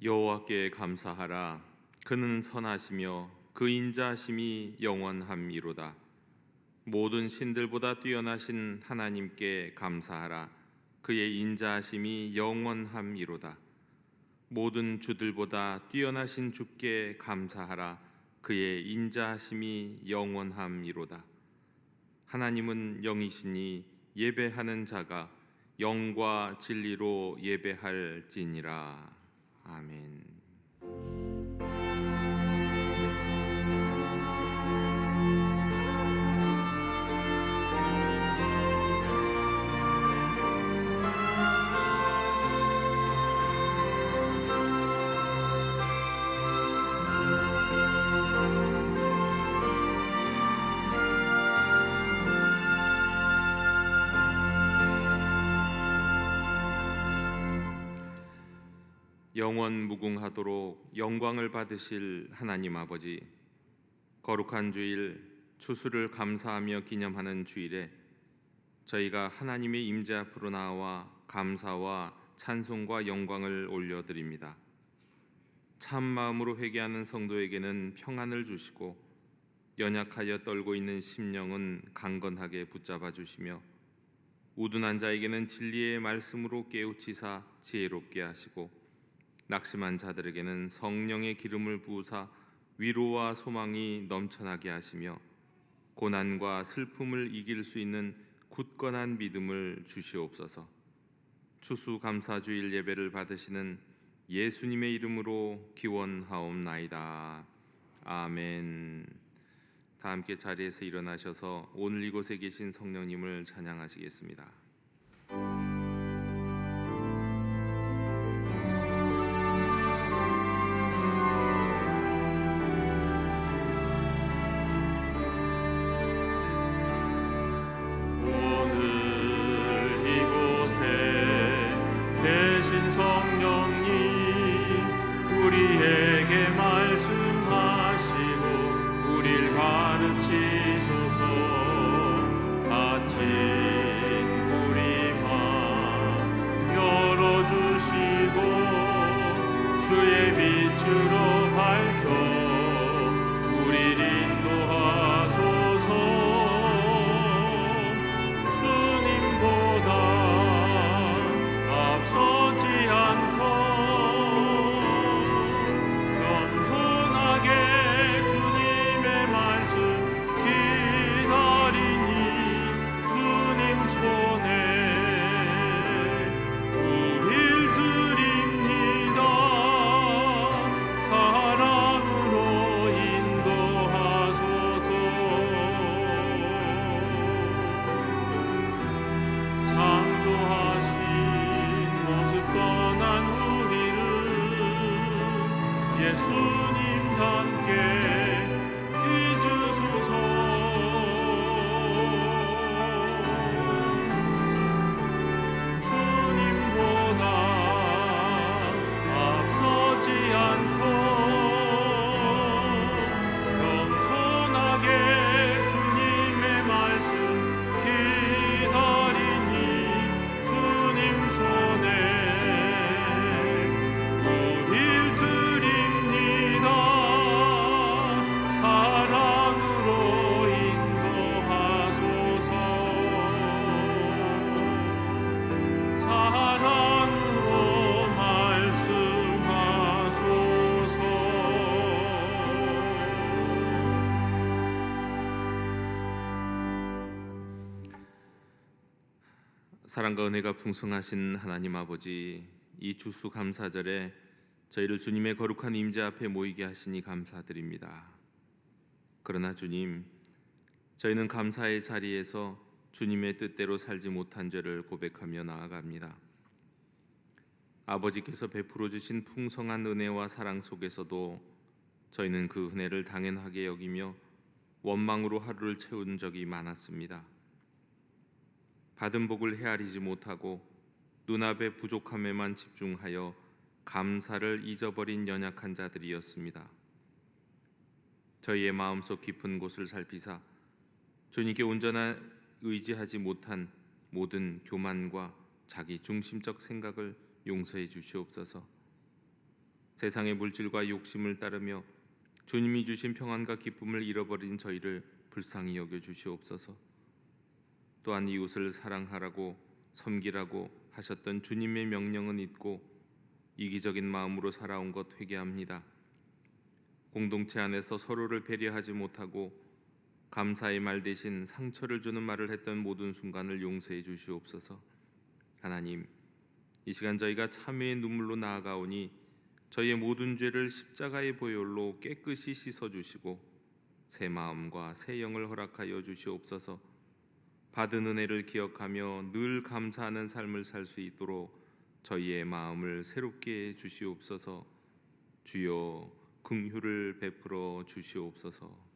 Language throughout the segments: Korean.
여호와께 감사하라. 그는 선하시며 그 인자하심이 영원함이로다. 모든 신들보다 뛰어나신 하나님께 감사하라. 그의 인자하심이 영원함이로다. 모든 주들보다 뛰어나신 주께 감사하라. 그의 인자하심이 영원함이로다. 하나님은 영이시니 예배하는 자가 영과 진리로 예배할지니라. 아멘. 영원 무궁하도록 영광을 받으실 하나님 아버지, 거룩한 주일 추수를 감사하며 기념하는 주일에 저희가 하나님의 임재 앞으로 나와 감사와 찬송과 영광을 올려드립니다. 참 마음으로 회개하는 성도에게는 평안을 주시고 연약하여 떨고 있는 심령은 강건하게 붙잡아 주시며 우둔한 자에게는 진리의 말씀으로 깨우치사 지혜롭게 하시고 낙심한 자들에게는 성령의 기름을 부으사 위로와 소망이 넘쳐나게 하시며 고난과 슬픔을 이길 수 있는 굳건한 믿음을 주시옵소서. 추수감사주일 예배를 받으시는 예수님의 이름으로 기원하옵나이다. 아멘. 다 함께 자리에서 일어나셔서 오늘 이곳에 계신 성령님을 찬양하시겠습니다. 우리에게 말씀하시고 우릴 가르치소서. 닫힌 우리 맘 열어주시고 주의 빛으로 밝혀 우릴 인도하소서. 주님보다 앞서지 않고 예수님 함께 빚으소서. 주님보다 앞서지 않고 겸손하게 주님의 말씀 기다리니 주님 손에 사랑과 은혜가 풍성하신 하나님 아버지, 이 추수감사절에 저희를 주님의 거룩한 임재 앞에 모이게 하시니 감사드립니다. 그러나 주님, 저희는 감사의 자리에서 주님의 뜻대로 살지 못한 죄를 고백하며 나아갑니다. 아버지께서 베풀어 주신 풍성한 은혜와 사랑 속에서도 저희는 그 은혜를 당연하게 여기며 원망으로 하루를 채운 적이 많았습니다. 받은 복을 헤아리지 못하고 눈앞의 부족함에만 집중하여 감사를 잊어버린 연약한 자들이었습니다. 저희의 마음속 깊은 곳을 살피사 주님께 온전히 의지하지 못한 모든 교만과 자기 중심적 생각을 용서해 주시옵소서. 세상의 물질과 욕심을 따르며 주님이 주신 평안과 기쁨을 잃어버린 저희를 불쌍히 여겨 주시옵소서. 또한 이웃을 사랑하라고 섬기라고 하셨던 주님의 명령은 잊고 이기적인 마음으로 살아온 것 회개합니다. 공동체 안에서 서로를 배려하지 못하고 감사의 말 대신 상처를 주는 말을 했던 모든 순간을 용서해 주시옵소서. 하나님, 이 시간 저희가 참회의 눈물로 나아가오니 저희의 모든 죄를 십자가의 보혈로 깨끗이 씻어주시고 새 마음과 새 영을 허락하여 주시옵소서. 받은 은혜를 기억하며 늘 감사하는 삶을 살 수 있도록 저희의 마음을 새롭게 해 주시옵소서. 주여 긍휼을 베풀어 주시옵소서.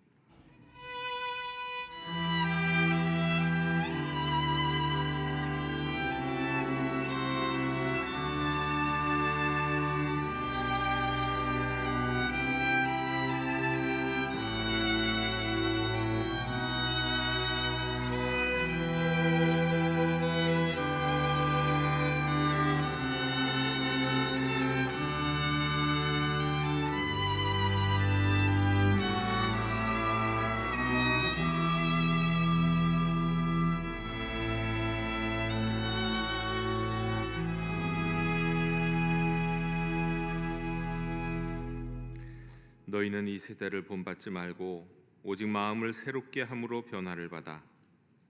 너희는 이 세대를 본받지 말고 오직 마음을 새롭게 함으로 변화를 받아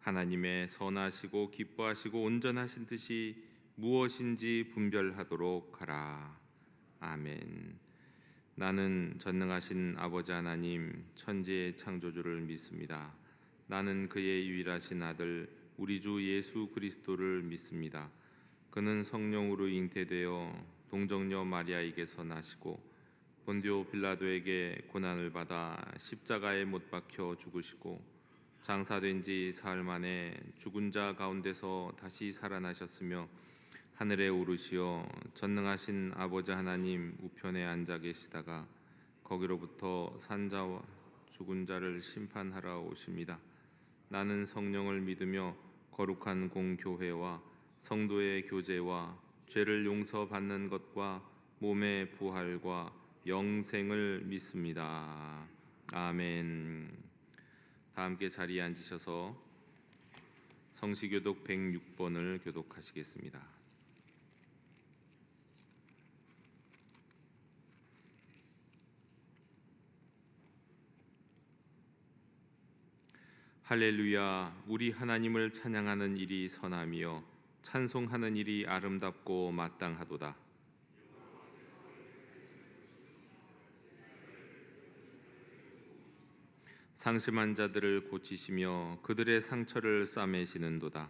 하나님의 선하시고 기뻐하시고 온전하신 뜻이 무엇인지 분별하도록 하라. 아멘. 나는 전능하신 아버지 하나님 천지의 창조주를 믿습니다. 나는 그의 유일하신 아들 우리 주 예수 그리스도를 믿습니다. 그는 성령으로 잉태되어 동정녀 마리아에게서 나시고 본디오 빌라도에게 고난을 받아 십자가에 못 박혀 죽으시고 장사된 지 사흘 만에 죽은 자 가운데서 다시 살아나셨으며 하늘에 오르시어 전능하신 아버지 하나님 우편에 앉아 계시다가 거기로부터 산자와 죽은 자를 심판하러 오십니다. 나는 성령을 믿으며 거룩한 공교회와 성도의 교제와 죄를 용서받는 것과 몸의 부활과 영생을 믿습니다. 아멘. 다 함께 자리에 앉으셔서 성시교독 106번을 교독하시겠습니다. 할렐루야. 우리 하나님을 찬양하는 일이 선하며 찬송하는 일이 아름답고 마땅하도다. 상심한 자들을 고치시며 그들의 상처를 싸매시는도다.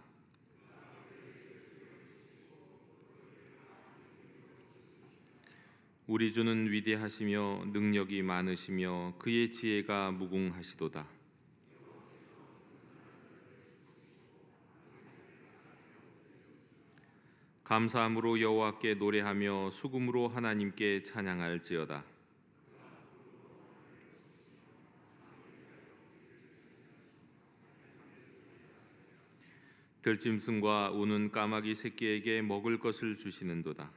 우리 주는 위대하시며 능력이 많으시며 그의 지혜가 무궁하시도다. 감사함으로 여호와께 노래하며 수금으로 하나님께 찬양할지어다. 들짐승과 우는 까마귀 새끼에게 먹을 것을 주시는도다.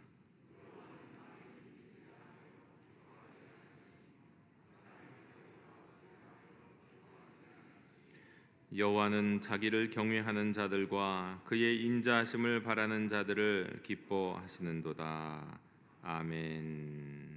여호와는 자기를 경외하는 자들과 그의 인자하심을 바라는 자들을 기뻐하시는도다. 아멘.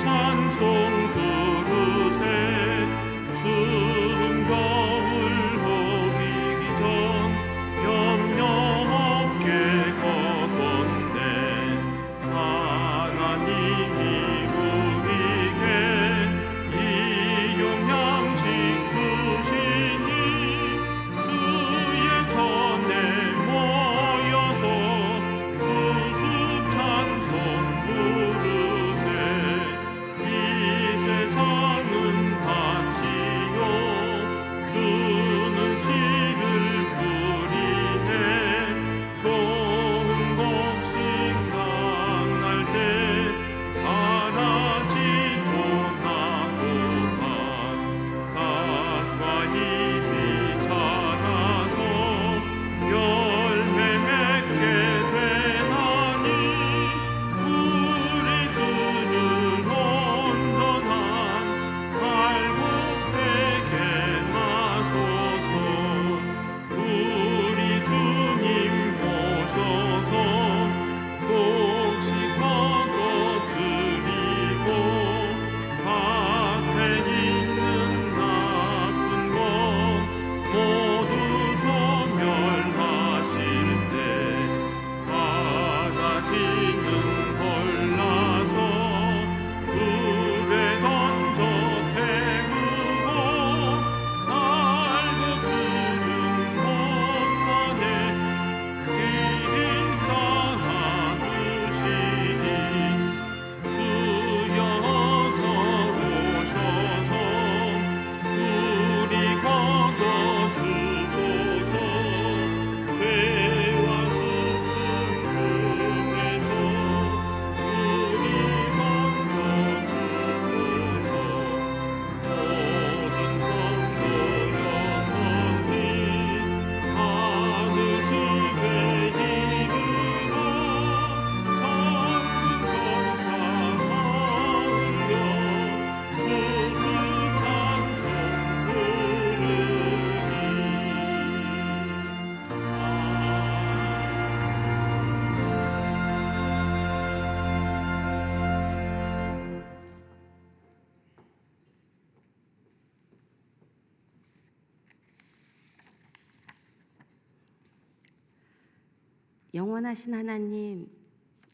찬송 부르세 추운 겨울 혹이 영원하신 하나님,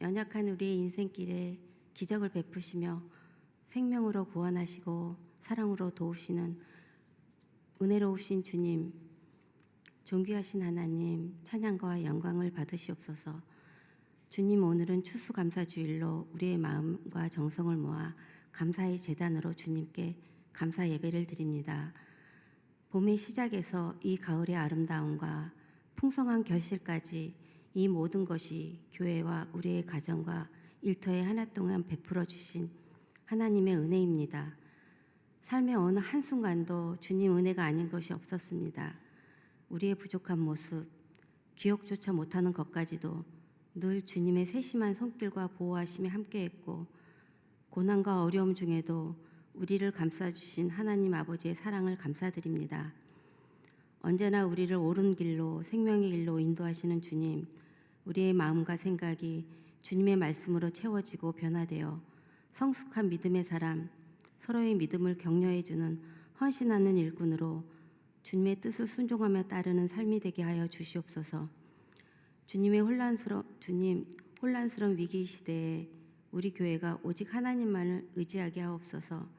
연약한 우리의 인생길에 기적을 베푸시며 생명으로 구원하시고 사랑으로 도우시는 은혜로우신 주님, 존귀하신 하나님, 찬양과 영광을 받으시옵소서. 주님, 오늘은 추수감사주일로 우리의 마음과 정성을 모아 감사의 제단으로 주님께 감사 예배를 드립니다. 봄의 시작에서 이 가을의 아름다움과 풍성한 결실까지 이 모든 것이 교회와 우리의 가정과 일터에 하나 동안 베풀어 주신 하나님의 은혜입니다. 삶의 어느 한순간도 주님 은혜가 아닌 것이 없었습니다. 우리의 부족한 모습, 기억조차 못하는 것까지도 늘 주님의 세심한 손길과 보호하심이 함께했고, 고난과 어려움 중에도 우리를 감싸주신 하나님 아버지의 사랑을 감사드립니다. 언제나 우리를 옳은 길로, 생명의 길로 인도하시는 주님, 우리의 마음과 생각이 주님의 말씀으로 채워지고 변화되어 성숙한 믿음의 사람, 서로의 믿음을 격려해주는 헌신하는 일꾼으로 주님의 뜻을 순종하며 따르는 삶이 되게 하여 주시옵소서. 주님 혼란스러운 위기 시대에 우리 교회가 오직 하나님만을 의지하게 하옵소서.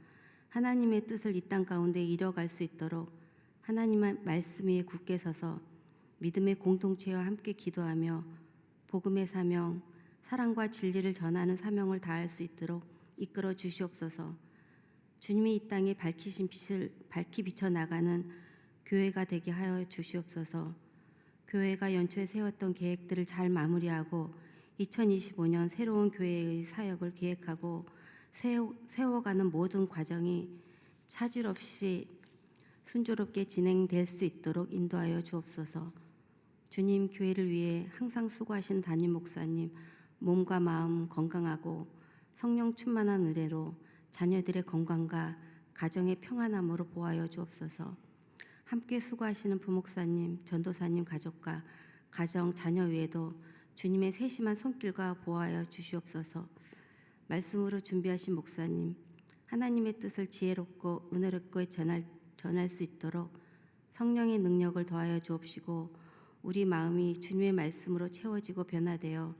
하나님의 뜻을 이 땅 가운데 이뤄갈 수 있도록 하나님의 말씀 위에 굳게 서서 믿음의 공동체와 함께 기도하며 복음의 사명, 사랑과 진리를 전하는 사명을 다할 수 있도록 이끌어 주시옵소서. 주님이 이 땅에 밝히신 빛을 밝히 비춰나가는 교회가 되게 하여 주시옵소서. 교회가 연초에 세웠던 계획들을 잘 마무리하고 2025년 새로운 교회의 사역을 계획하고 세워가는 모든 과정이 차질 없이 순조롭게 진행될 수 있도록 인도하여 주옵소서. 주님, 교회를 위해 항상 수고하신 담임 목사님 몸과 마음 건강하고 성령 충만한 은혜로 자녀들의 건강과 가정의 평안함으로 보호하여 주옵소서. 함께 수고하시는 부목사님, 전도사님 가족과 가정, 자녀 외에도 주님의 세심한 손길과 보호하여 주시옵소서. 말씀으로 준비하신 목사님, 하나님의 뜻을 지혜롭고 은혜롭게 전할 수 있도록 성령의 능력을 더하여 주옵시고, 우리 마음이 주님의 말씀으로 채워지고 변화되어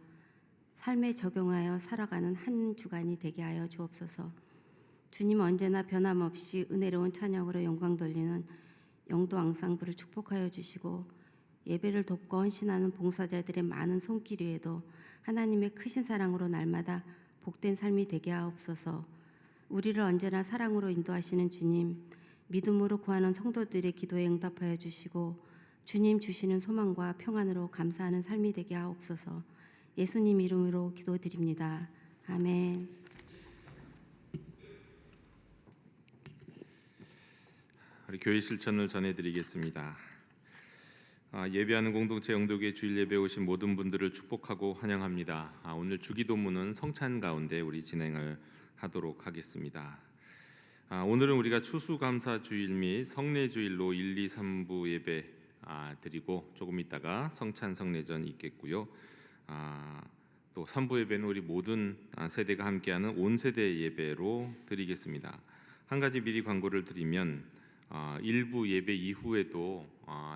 삶에 적용하여 살아가는 한 주간이 되게 하여 주옵소서. 주님, 언제나 변함없이 은혜로운 찬양으로 영광 돌리는 영도 앙상블을 축복하여 주시고, 예배를 돕고 헌신하는 봉사자들의 많은 손길 위에도 하나님의 크신 사랑으로 날마다 복된 삶이 되게 하옵소서. 우리를 언제나 사랑으로 인도하시는 주님, 믿음으로 구하는 성도들의 기도에 응답하여 주시고 주님 주시는 소망과 평안으로 감사하는 삶이 되게 하옵소서. 예수님 이름으로 기도드립니다. 아멘. 우리 교회 실천을 전해드리겠습니다. 예배하는 공동체 영도교회 주일 예배 오신 모든 분들을 축복하고 환영합니다. 오늘 주기도문은 성찬 가운데 우리 진행을 하도록 하겠습니다. 오늘은 우리가 추수감사주일 및 성례주일로 1, 2, 3부 예배 드리고 조금 있다가 성찬 성례전 있겠고요. 또 3부 예배는 우리 모든 세대가 함께하는 온 세대 예배로 드리겠습니다. 한 가지 미리 광고를 드리면 일부 예배 이후에도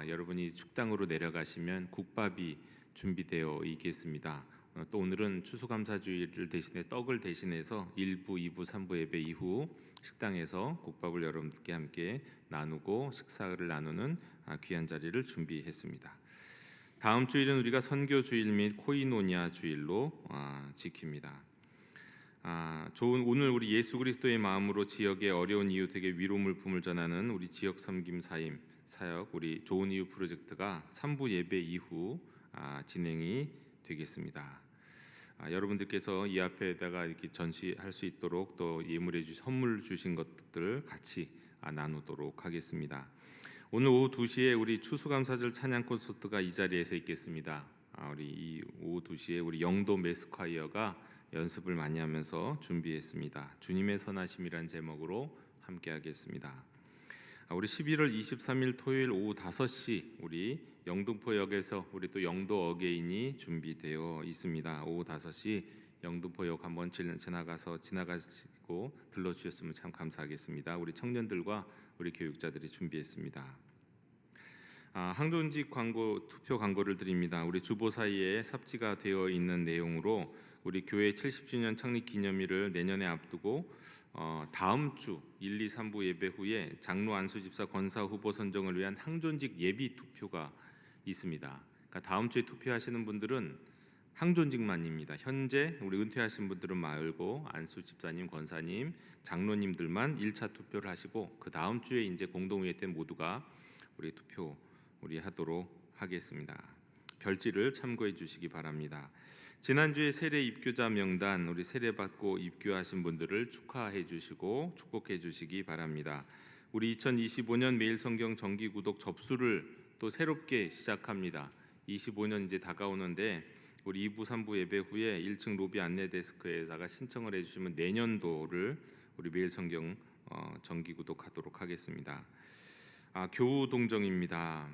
여러분이 축당으로 내려가시면 국밥이 준비되어 있겠습니다. 또 오늘은 추수감사주일을 대신해 떡을 대신해서 1부, 2부, 3부 예배 이후 식당에서 국밥을 여러분들께 함께 나누고 식사를 나누는 귀한 자리를 준비했습니다. 다음 주일은 우리가 선교주일 및 코이노니아 주일로 지킵니다. 오늘 우리 예수 그리스도의 마음으로 지역의 어려운 이웃에게 위로 물품을 전하는 우리 지역 섬김 사역 우리 좋은 이웃 프로젝트가 3부 예배 이후 진행이 되겠습니다. 여러분들께서 이 앞에다가 이렇게 전시할 수 있도록 또 예물해 주신 선물 주신 것들 같이 나누도록 하겠습니다. 오늘 오후 2시에 우리 추수감사절 찬양 콘서트가 이 자리에서 있겠습니다. 우리 이 오후 2시에 우리 영도 메스콰이어가 연습을 많이 하면서 준비했습니다. 주님의 선하심이란 제목으로 함께 하겠습니다. 우리 11월 23일 토요일 오후 5시 우리 영등포역에서 우리 또 영도 어게인이 준비되어 있습니다. 오후 5시 영등포역 한번 지나가시고 들러주셨으면 참 감사하겠습니다. 우리 청년들과 우리 교육자들이 준비했습니다. 항존직 투표 광고를 드립니다. 우리 주보 사이에 삽지가 되어 있는 내용으로 우리 교회 70주년 창립 기념일을 내년에 앞두고 다음 주 1, 2, 3부 예배 후에 장로 안수집사 권사 후보 선정을 위한 항존직 예비 투표가 있습니다. 그러니까 다음 주에 투표하시는 분들은 항존직만입니다. 현재 우리 은퇴하신 분들은 말고 안수집사님, 권사님, 장로님들만 1차 투표를 하시고 그 다음 주에 이제 공동의회 때 모두가 우리 투표 하도록 하겠습니다. 별지를 참고해 주시기 바랍니다. 지난주에 세례 입교자 명단 우리 세례 받고 입교하신 분들을 축하해 주시고 축복해 주시기 바랍니다. 우리 2025년 매일 성경 정기 구독 접수를 또 새롭게 시작합니다. 25년 이제 다가오는데 우리 2부 3부 예배 후에 1층 로비 안내 데스크에다가 신청을 해 주시면 내년도를 우리 매일 성경 정기 구독하도록 하겠습니다. 교우 동정입니다.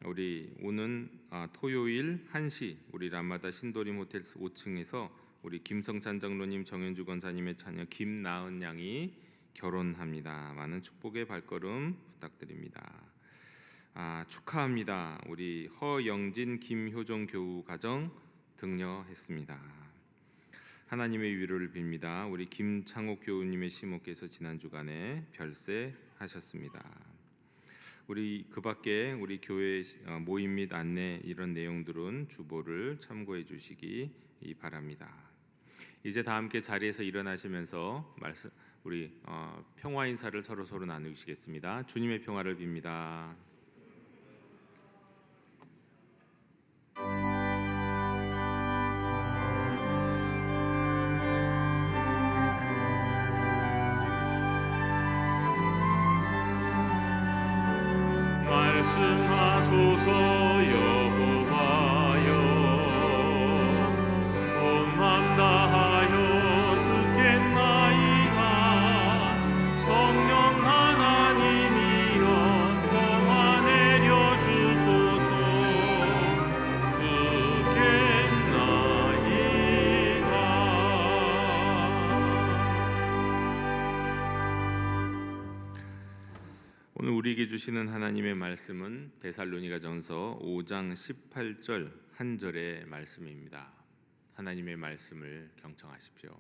우리 오는 토요일 1시 우리 라마다 신도림 호텔 5층에서 우리 김성찬 장로님, 정현주 권사님의 자녀 김나은 양이 결혼합니다. 많은 축복의 발걸음 부탁드립니다. 축하합니다. 우리 허영진, 김효정 교우 가정 등려했습니다. 하나님의 위로를 빕니다. 우리 김창옥 교우님의 시모께서 지난 주간에 별세하셨습니다. 우리 그밖에 우리 교회 모임 및 안내 이런 내용들은 주보를 참고해 주시기 바랍니다. 이제 다 함께 자리에서 일어나시면서 우리 평화 인사를 서로 나누시겠습니다. 주님의 평화를 빕니다. 말씀하소서 여호와여, 온 맘 다하여 듣겠나이다. 성령 하나님이여 평화 내려주소서. 듣겠나이다. 오늘 우리에게 주시는 하나님의 말씀은 데살로니가전서 5장 18절 한 절의 말씀입니다. 하나님의 말씀을 경청하십시오.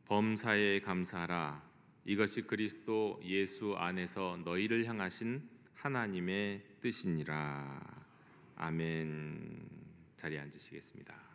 범사에 감사하라. 이것이 그리스도 예수 안에서 너희를 향하신 하나님의 뜻이니라. 아멘. 자리에 앉으시겠습니다.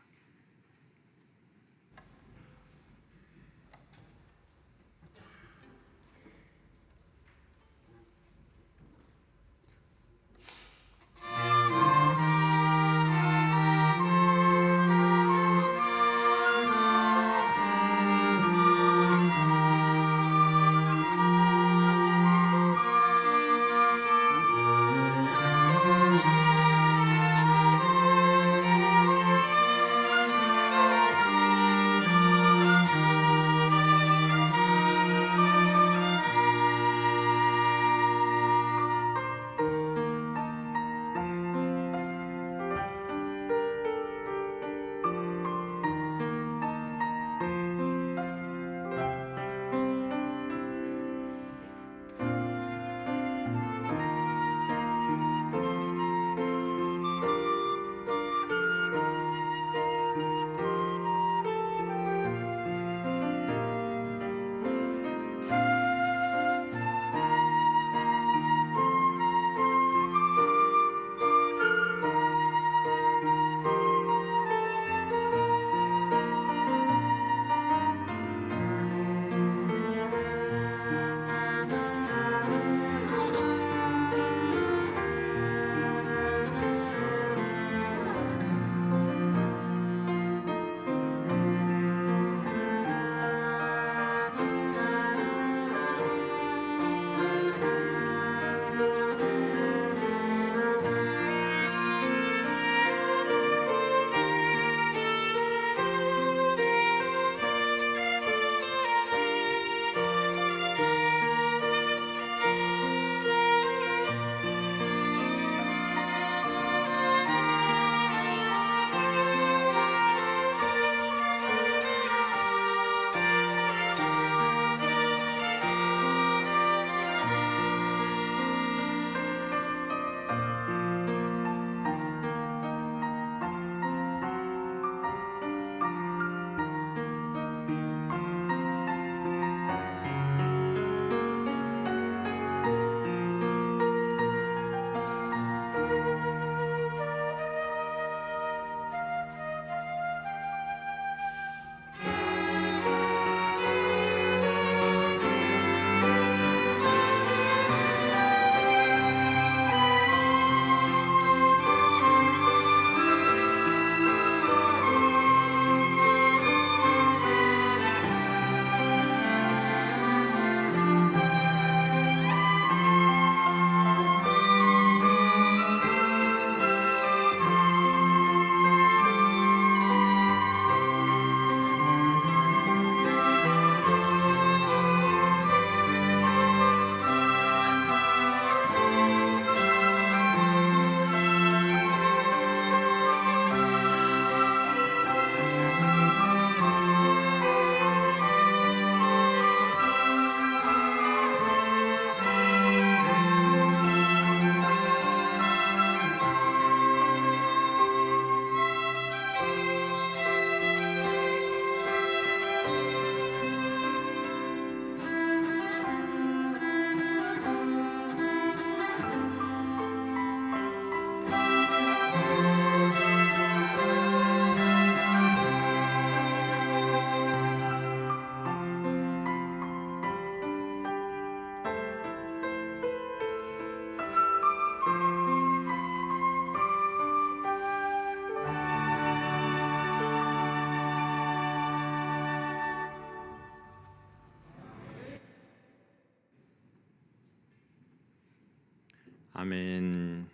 아멘.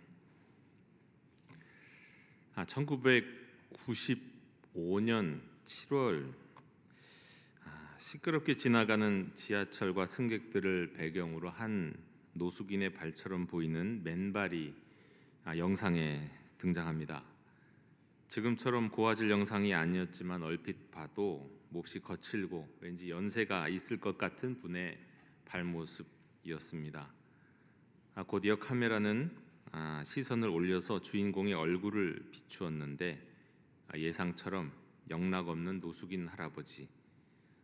1995년 7월 시끄럽게 지나가는 지하철과 승객들을 배경으로 한 노숙인의 발처럼 보이는 맨발이 영상에 등장합니다. 지금처럼 고화질 영상이 아니었지만 얼핏 봐도 몹시 거칠고 왠지 연세가 있을 것 같은 분의 발모습이었습니다. 곧이어 카메라는 시선을 올려서 주인공의 얼굴을 비추었는데 예상처럼 영락없는 노숙인 할아버지,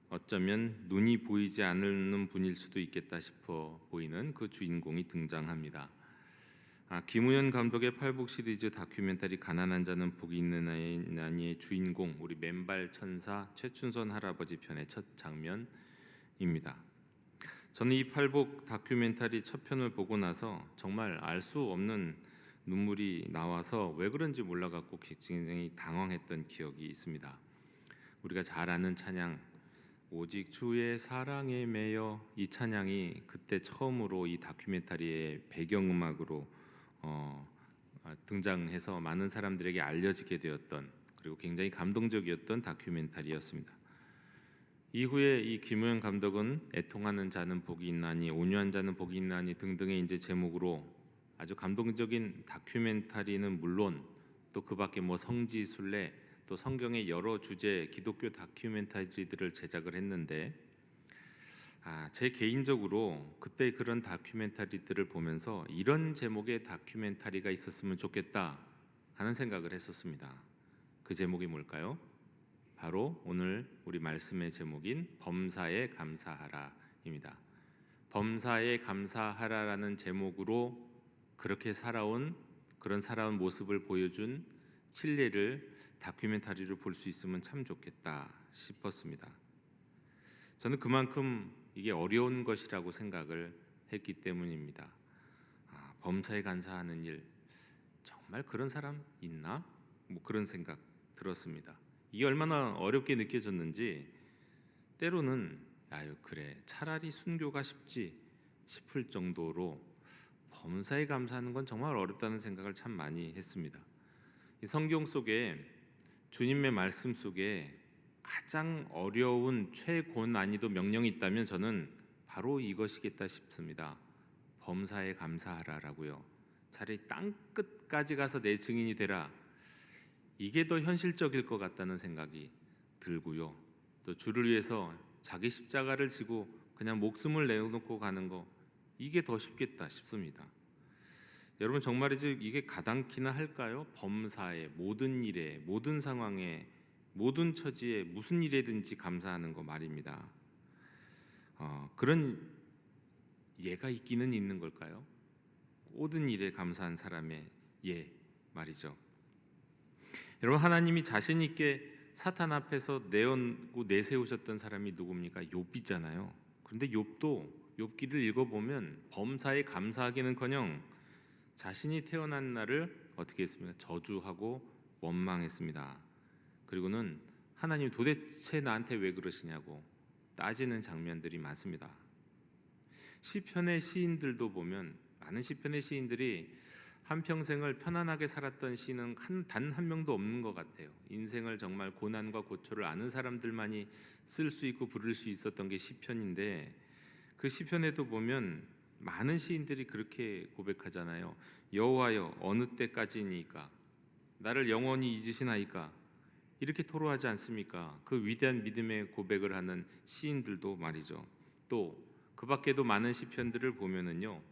어쩌면 눈이 보이지 않는 분일 수도 있겠다 싶어 보이는 그 주인공이 등장합니다. 김우현 감독의 팔복 시리즈 다큐멘터리 가난한 자는 복이 있는 나니의 주인공, 우리 맨발 천사 최춘선 할아버지 편의 첫 장면입니다. 저는 이 팔복 다큐멘터리 첫 편을 보고 나서 정말 알 수 없는 눈물이 나와서 왜 그런지 몰라갖고 굉장히 당황했던 기억이 있습니다. 우리가 잘 아는 찬양, 오직 주의 사랑에 매여, 이 찬양이 그때 처음으로 이 다큐멘터리의 배경음악으로 등장해서 많은 사람들에게 알려지게 되었던, 그리고 굉장히 감동적이었던 다큐멘터리였습니다. 이후에 이 김우현 감독은 애통하는 자는 복이 있나니, 온유한 자는 복이 있나니 등등의 이제 제목으로 아주 감동적인 다큐멘터리는 물론 또 그 밖에 성지 순례, 또 성경의 여러 주제 기독교 다큐멘터리들을 제작을 했는데, 제 개인적으로 그때 그런 다큐멘터리들을 보면서 이런 제목의 다큐멘터리가 있었으면 좋겠다 하는 생각을 했었습니다. 그 제목이 뭘까요? 바로 오늘 우리 말씀의 제목인 범사에 감사하라입니다. 범사에 감사하라라는 제목으로 그렇게 살아온, 그런 살아온 모습을 보여준 칠례를 다큐멘터리로 볼 수 있으면 참 좋겠다 싶었습니다. 저는 그만큼 이게 어려운 것이라고 생각을 했기 때문입니다. 범사에 감사하는 일, 정말 그런 사람 있나? 그런 생각 들었습니다. 이게 얼마나 어렵게 느껴졌는지 때로는 그래 차라리 순교가 쉽지 싶을 정도로 범사에 감사하는 건 정말 어렵다는 생각을 참 많이 했습니다. 이 성경 속에 주님의 말씀 속에 가장 어려운 최고난이도 명령이 있다면 저는 바로 이것이겠다 싶습니다. 범사에 감사하라라고요. 차라리 땅 끝까지 가서 내 증인이 되라, 이게 더 현실적일 것 같다는 생각이 들고요. 또 주를 위해서 자기 십자가를 지고 그냥 목숨을 내놓고 가는 거, 이게 더 쉽겠다 싶습니다. 여러분 정말이지 이게 가당키나 할까요? 범사에, 모든 일에, 모든 상황에, 모든 처지에 무슨 일에든지 감사하는 거 말입니다. 그런 예가 있기는 있는 걸까요? 모든 일에 감사한 사람의 예 말이죠. 여러분, 하나님이 자신 있게 사탄 앞에서 내세우셨던 사람이 누굽니까? 욥이잖아요. 그런데 욥기를 읽어보면 범사에 감사하기는커녕 자신이 태어난 날을 어떻게 했습니까? 저주하고 원망했습니다. 그리고는 하나님 도대체 나한테 왜 그러시냐고 따지는 장면들이 많습니다. 시편의 시인들도 보면 많은 시편의 시인들이 한평생을 편안하게 살았던 시인은 단 한 명도 없는 것 같아요. 인생을 정말 고난과 고초를 아는 사람들만이 쓸 수 있고 부를 수 있었던 게 시편인데, 그 시편에도 보면 많은 시인들이 그렇게 고백하잖아요. 여호와여, 어느 때까지니까? 나를 영원히 잊으시나이까? 이렇게 토로하지 않습니까? 그 위대한 믿음의 고백을 하는 시인들도 말이죠. 또 그 밖에도 많은 시편들을 보면은요,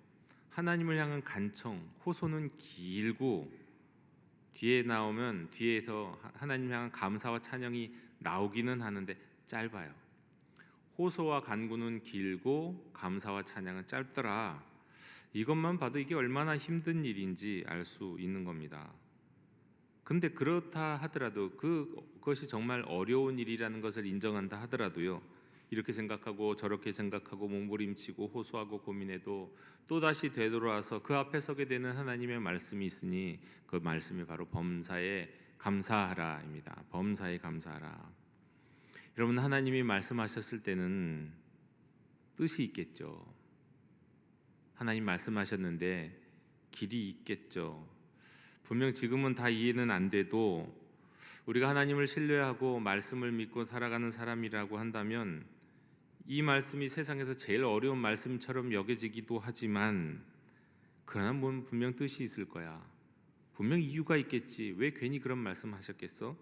하나님을 향한 간청, 호소는 길고 뒤에 나오면 뒤에서 하나님 향한 감사와 찬양이 나오기는 하는데 짧아요. 호소와 간구는 길고 감사와 찬양은 짧더라. 이것만 봐도 이게 얼마나 힘든 일인지 알 수 있는 겁니다. 근데 그렇다 하더라도, 그것이 정말 어려운 일이라는 것을 인정한다 하더라도요, 이렇게 생각하고 저렇게 생각하고 몸부림치고 호소하고 고민해도 또다시 되돌아와서 그 앞에 서게 되는 하나님의 말씀이 있으니 그 말씀이 바로 범사에 감사하라입니다. 범사에 감사하라. 여러분, 하나님이 말씀하셨을 때는 뜻이 있겠죠. 하나님 말씀하셨는데 길이 있겠죠. 분명 지금은 다 이해는 안 돼도 우리가 하나님을 신뢰하고 말씀을 믿고 살아가는 사람이라고 한다면 이 말씀이 세상에서 제일 어려운 말씀처럼 여겨지기도 하지만 그러나 분명 뜻이 있을 거야. 분명 이유가 있겠지. 왜 괜히 그런 말씀하셨겠어?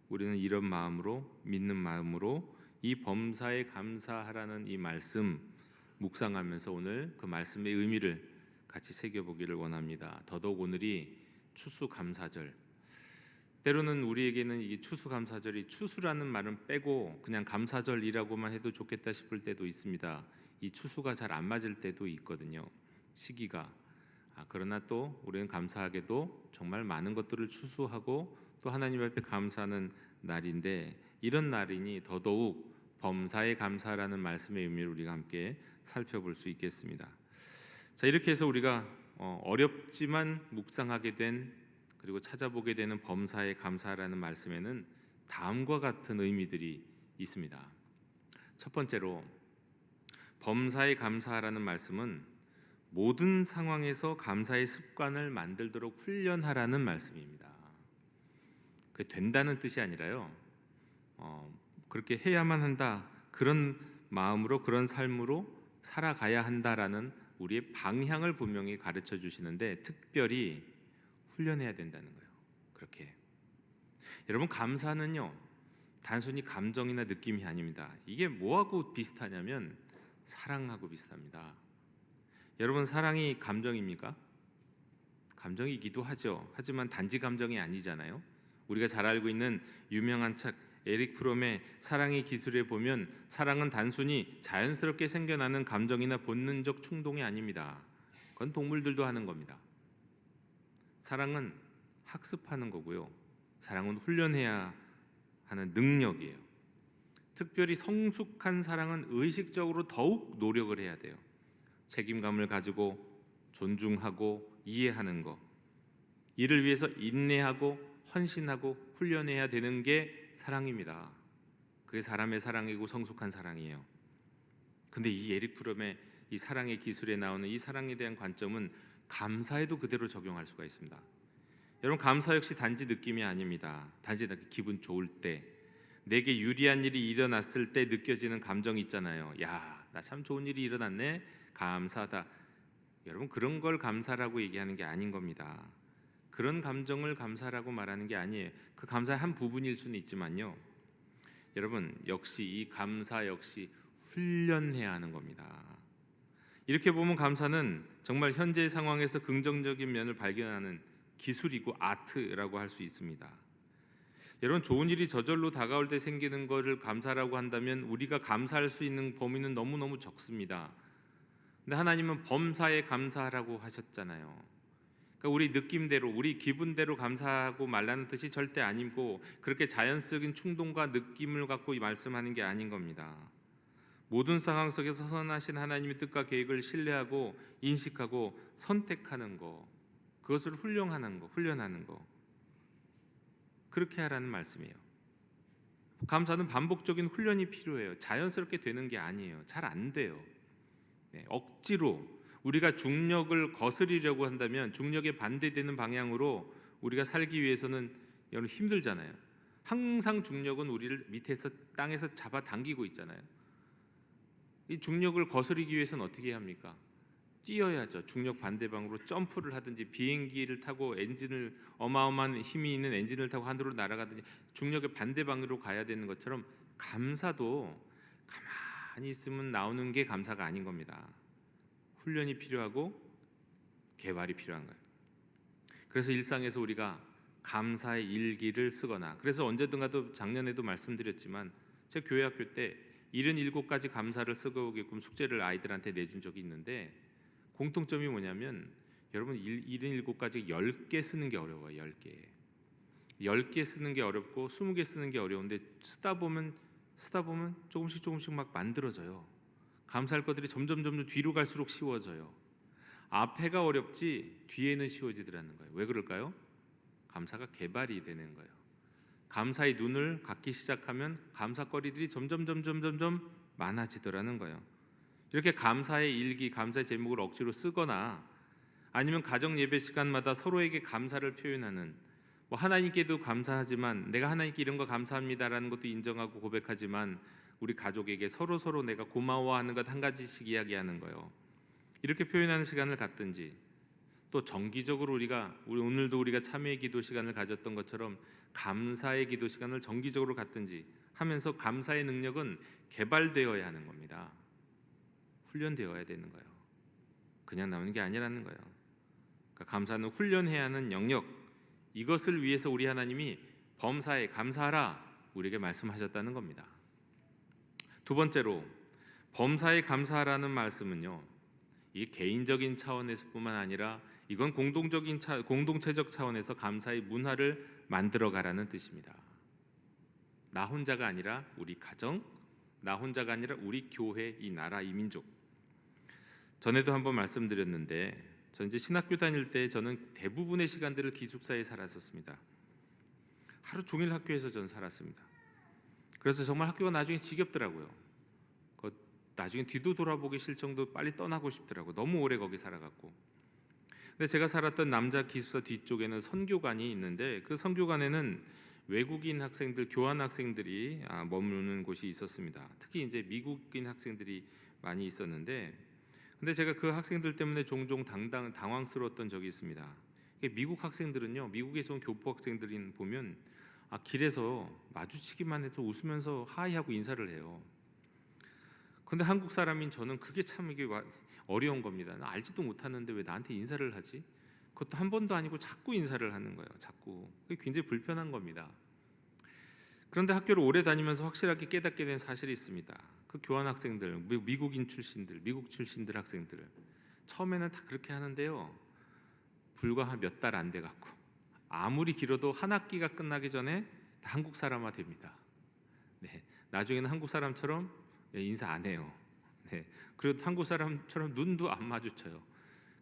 우리는 이런 마음으로, 믿는 마음으로 이 범사에 감사하라는 이 말씀 묵상하면서 오늘 그 말씀의 의미를 같이 새겨보기를 원합니다. 더더욱 오늘이 추수감사절. 때로는 우리에게는 이 추수감사절이 추수라는 말은 빼고 그냥 감사절이라고만 해도 좋겠다 싶을 때도 있습니다. 이 추수가 잘 안 맞을 때도 있거든요. 시기가. 그러나 또 우리는 감사하게도 정말 많은 것들을 추수하고 또 하나님 앞에 감사하는 날인데 이런 날이니 더더욱 범사에 감사라는 말씀의 의미를 우리가 함께 살펴볼 수 있겠습니다. 자, 이렇게 해서 우리가 어렵지만 묵상하게 된 그리고 찾아보게 되는 범사에 감사라는 말씀에는 다음과 같은 의미들이 있습니다. 첫 번째로 범사에 감사라는 말씀은 모든 상황에서 감사의 습관을 만들도록 훈련하라는 말씀입니다. 그게 된다는 뜻이 아니라요. 그렇게 해야만 한다. 그런 마음으로 그런 삶으로 살아가야 한다라는 우리의 방향을 분명히 가르쳐 주시는데 특별히 훈련해야 된다는 거예요. 그렇게 여러분 감사는요 단순히 감정이나 느낌이 아닙니다. 이게 뭐하고 비슷하냐면 사랑하고 비슷합니다. 여러분 사랑이 감정입니까? 감정이기도 하죠. 하지만 단지 감정이 아니잖아요. 우리가 잘 알고 있는 유명한 책 에릭 프롬의 사랑의 기술에 보면 사랑은 단순히 자연스럽게 생겨나는 감정이나 본능적 충동이 아닙니다. 그건 동물들도 하는 겁니다. 사랑은 학습하는 거고요. 사랑은 훈련해야 하는 능력이에요. 특별히 성숙한 사랑은 의식적으로 더욱 노력을 해야 돼요. 책임감을 가지고 존중하고 이해하는 것, 이를 위해서 인내하고 헌신하고 훈련해야 되는 게 사랑입니다. 그게 사람의 사랑이고 성숙한 사랑이에요. 근데 이 에릭 프롬의 이 사랑의 기술에 나오는 이 사랑에 대한 관점은 감사에도 그대로 적용할 수가 있습니다. 여러분 감사 역시 단지 느낌이 아닙니다. 단지 기분 좋을 때, 내게 유리한 일이 일어났을 때 느껴지는 감정이 있잖아요. 야, 나 참 좋은 일이 일어났네. 감사하다. 여러분 그런 걸 감사라고 얘기하는 게 아닌 겁니다. 그런 감정을 감사라고 말하는 게 아니에요. 그 감사의 한 부분일 수는 있지만요. 여러분 역시 이 감사 역시 훈련해야 하는 겁니다. 이렇게 보면 감사는 정말 현재의 상황에서 긍정적인 면을 발견하는 기술이고 아트라고 할 수 있습니다. 여러분 좋은 일이 저절로 다가올 때 생기는 것을 감사라고 한다면 우리가 감사할 수 있는 범위는 너무너무 적습니다. 근데 하나님은 범사에 감사하라고 하셨잖아요. 그러니까 우리 느낌대로 우리 기분대로 감사하고 말라는 뜻이 절대 아니고 그렇게 자연스러운 충동과 느낌을 갖고 말씀하는 게 아닌 겁니다. 모든 상황 속에서 선하신 하나님의 뜻과 계획을 신뢰하고 인식하고 선택하는 거, 그것을 훈련하는 거 그렇게 하라는 말씀이에요. 감사는 반복적인 훈련이 필요해요. 자연스럽게 되는 게 아니에요. 잘 안 돼요. 억지로 우리가 중력을 거스리려고 한다면 중력에 반대되는 방향으로 우리가 살기 위해서는 여러분 힘들잖아요. 항상 중력은 우리를 밑에서 땅에서 잡아당기고 있잖아요. 이 중력을 거스르기 위해서는 어떻게 해야 합니까? 뛰어야죠. 중력 반대방으로 점프를 하든지 비행기를 타고 엔진을 어마어마한 힘이 있는 엔진을 타고 하늘로 날아가든지 중력의 반대방으로 가야 되는 것처럼 감사도 가만히 있으면 나오는 게 감사가 아닌 겁니다. 훈련이 필요하고 개발이 필요한 거예요. 그래서 일상에서 우리가 감사의 일기를 쓰거나 그래서 언제든가도 작년에도 말씀드렸지만 제가 교회 학교 때 77가지 감사를 쓰고 오게끔 숙제를 아이들한테 내준 적이 있는데 공통점이 뭐냐면 여러분 77가지 10개 쓰는 게 어려워요. 10개 쓰는 게 어렵고 20개 쓰는 게 어려운데 쓰다 보면 조금씩 막 만들어져요. 감사할 것들이 점점 뒤로 갈수록 쉬워져요. 앞에가 어렵지 뒤에는 쉬워지더라는 거예요. 왜 그럴까요? 감사가 개발이 되는 거예요. 감사의 눈을 갖기 시작하면 감사거리들이 점점 많아지더라는 거예요. 이렇게 감사의 일기, 감사의 제목을 억지로 쓰거나 아니면 가정 예배 시간마다 서로에게 감사를 표현하는, 뭐 하나님께도 감사하지만 내가 하나님께 이런 거 감사합니다라는 것도 인정하고 고백하지만 우리 가족에게 서로 내가 고마워하는 것 한 가지씩 이야기하는 거예요. 이렇게 표현하는 시간을 갖든지, 또 정기적으로 우리 오늘도 우리가 참회의 기도 시간을 가졌던 것처럼 감사의 기도 시간을 정기적으로 갖든지 하면서 감사의 능력은 개발되어야 하는 겁니다. 훈련되어야 되는 거예요. 그냥 나오는 게 아니라는 거예요. 그러니까 감사는 훈련해야 하는 영역, 이것을 위해서 우리 하나님이 범사에 감사하라 우리에게 말씀하셨다는 겁니다. 두 번째로, 범사에 감사하라는 말씀은요, 이게 개인적인 차원에서뿐만 아니라 이건 공동체적 차원에서 감사의 문화를 만들어가라는 뜻입니다. 나 혼자가 아니라 우리 가정, 나 혼자가 아니라 우리 교회, 이 나라, 이 민족. 전에도 한번 말씀드렸는데, 전 이제 신학교 다닐 때 저는 대부분의 시간들을 기숙사에 살았었습니다. 하루 종일 학교에서 전 살았습니다. 그래서 정말 학교가 나중에 지겹더라고요. 나중에 뒤도 돌아보기 싫을 정도로 빨리 떠나고 싶더라고요. 너무 오래 거기 살아갖고. 근데 제가 살았던 남자 기숙사 뒤쪽에는 선교관이 있는데, 그 선교관에는 외국인 학생들, 교환 학생들이 머무는 곳이 있었습니다. 특히 이제 미국인 학생들이 많이 있었는데, 근데 제가 그 학생들 때문에 종종 당황스러웠던 적이 있습니다. 미국 학생들은요, 미국에서 온 교포 학생들이 보면 길에서 마주치기만 해도 웃으면서 하이하고 인사를 해요. 근데 한국 사람인 저는 그게 참 이게 어려운 겁니다. 나 알지도 못하는데 왜 나한테 인사를 하지? 그것도 한 번도 아니고 자꾸 인사를 하는 거예요. 자꾸. 그게 굉장히 불편한 겁니다. 그런데 학교를 오래 다니면서 확실하게 깨닫게 된 사실이 있습니다. 그 교환 학생들, 미국인 출신들, 미국 출신들 학생들, 처음에는 다 그렇게 하는데요, 불과 한 몇 달 안 돼 갖고 아무리 길어도 한 학기가 끝나기 전에 다 한국 사람화 됩니다. 네, 나중에는 한국 사람처럼 인사 안 해요. 네, 그리고 한국 사람처럼 눈도 안 마주쳐요.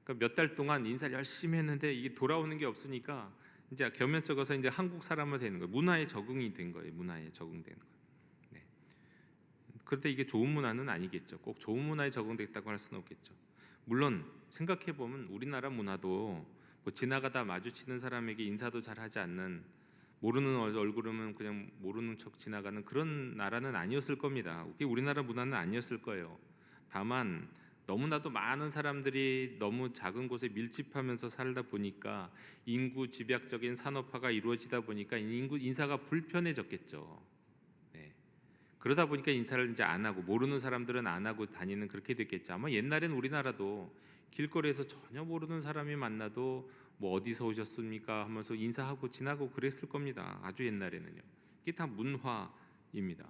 그러니까 몇 달 동안 인사를 열심히 했는데 이게 돌아오는 게 없으니까 이제 겸연쩍어서 이제 한국 사람화 되는 거예요. 문화에 적응이 된 거예요. 문화에 적응되는 거예요. 네. 그런데 이게 좋은 문화는 아니겠죠. 꼭 좋은 문화에 적응됐다고 할 수는 없겠죠. 물론 생각해 보면 우리나라 문화도 뭐 지나가다 마주치는 사람에게 인사도 잘 하지 않는, 모르는 얼굴이면 그냥 모르는 척 지나가는 그런 나라는 아니었을 겁니다. 그게 우리나라 문화는 아니었을 거예요. 다만 너무나도 많은 사람들이 너무 작은 곳에 밀집하면서 살다 보니까 인구 집약적인 산업화가 이루어지다 보니까 인사가 불편해졌겠죠. 네. 그러다 보니까 인사를 이제 안 하고, 모르는 사람들은 안 하고 다니는, 그렇게 됐겠죠. 아마 옛날엔 우리나라도 길거리에서 전혀 모르는 사람이 만나도 뭐 어디서 오셨습니까 하면서 인사하고 지나고 그랬을 겁니다. 아주 옛날에는요. 이게 다 문화입니다.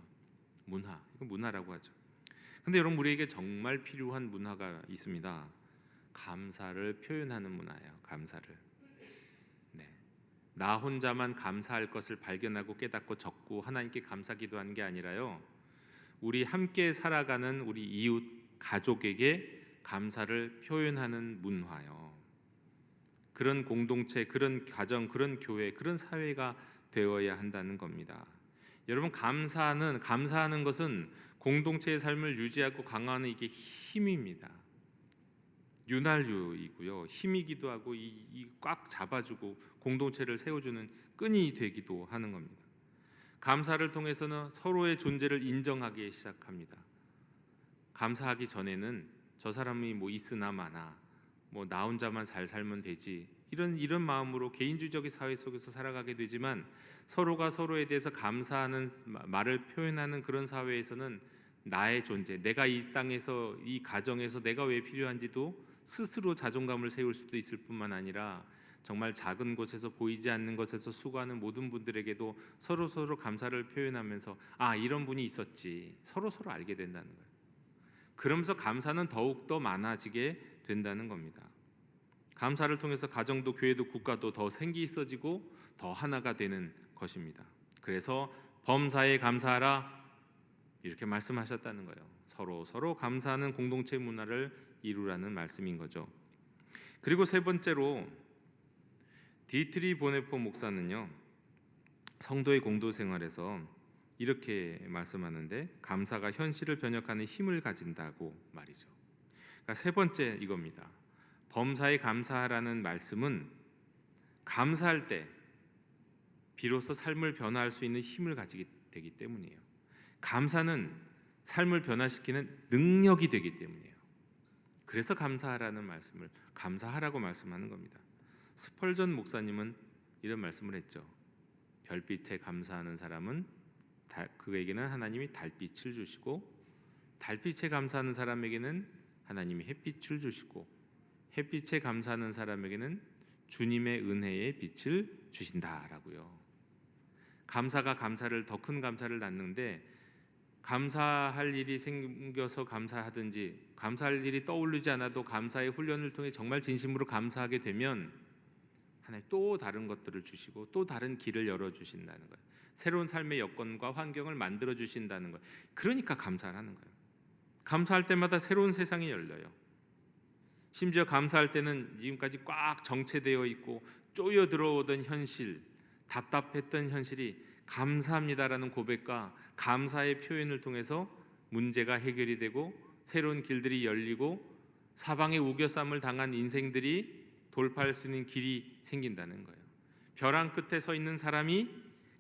문화, 이거 문화라고 하죠. 근데 여러분, 우리에게 정말 필요한 문화가 있습니다. 감사를 표현하는 문화예요. 감사를. 네. 나 혼자만 감사할 것을 발견하고 깨닫고 적고 하나님께 감사 기도하는 게 아니라요, 우리 함께 살아가는 우리 이웃 가족에게 감사를 표현하는 문화요. 그런 공동체, 그런 가정, 그런 교회, 그런 사회가 되어야 한다는 겁니다. 여러분, 감사하는 것은 공동체의 삶을 유지하고 강화하는 이게 힘입니다. 윤활유이고요, 힘이기도 하고 꽉 잡아주고 공동체를 세워주는 끈이 되기도 하는 겁니다. 감사를 통해서는 서로의 존재를 인정하기 시작합니다. 감사하기 전에는 저 사람이 뭐 있으나 마나, 뭐 나 혼자만 잘 살면 되지, 이런 마음으로 개인주의적인 사회 속에서 살아가게 되지만, 서로가 서로에 대해서 감사하는 말을 표현하는 그런 사회에서는 나의 존재, 내가 이 땅에서, 이 가정에서 내가 왜 필요한지도 스스로 자존감을 세울 수도 있을 뿐만 아니라 정말 작은 곳에서, 보이지 않는 곳에서 수고하는 모든 분들에게도 서로 감사를 표현하면서 이런 분이 있었지, 서로 알게 된다는 거예요. 그러면서 감사는 더욱더 많아지게 된다는 겁니다. 감사를 통해서 가정도, 교회도, 국가도 더 생기 있어지고 더 하나가 되는 것입니다. 그래서 범사에 감사하라 이렇게 말씀하셨다는 거예요. 서로 감사하는 공동체 문화를 이루라는 말씀인 거죠. 그리고 세 번째로, 디트리 보네포 목사는요, 성도의 공동 생활에서 이렇게 말씀하는데, 감사가 현실을 변혁하는 힘을 가진다고 말이죠. 그러니까 세 번째 이겁니다. 범사에 감사하라는 말씀은 감사할 때 비로소 삶을 변화할 수 있는 힘을 가지게 되기 때문이에요. 감사는 삶을 변화시키는 능력이 되기 때문이에요. 그래서 감사하라는 말씀을 감사하라고 말씀하는 겁니다. 스펄전 목사님은 이런 말씀을 했죠. 별빛에 감사하는 사람은 그에게는 하나님이 달빛을 주시고, 달빛에 감사하는 사람에게는 하나님이 햇빛을 주시고, 햇빛에 감사하는 사람에게는 주님의 은혜의 빛을 주신다라고요. 감사가 감사를, 더 큰 감사를 낳는데, 감사할 일이 생겨서 감사하든지 감사할 일이 떠오르지 않아도 감사의 훈련을 통해 정말 진심으로 감사하게 되면 하나님 또 다른 것들을 주시고 또 다른 길을 열어주신다는 거예요. 새로운 삶의 여건과 환경을 만들어 주신다는 거예요. 그러니까 감사를 하는 거예요. 감사할 때마다 새로운 세상이 열려요. 심지어 감사할 때는 지금까지 꽉 정체되어 있고 쪼여 들어오던 현실, 답답했던 현실이 감사합니다라는 고백과 감사의 표현을 통해서 문제가 해결이 되고 새로운 길들이 열리고 사방에 우겨쌈을 당한 인생들이 돌파할 수 있는 길이 생긴다는 거예요. 벼랑 끝에 서 있는 사람이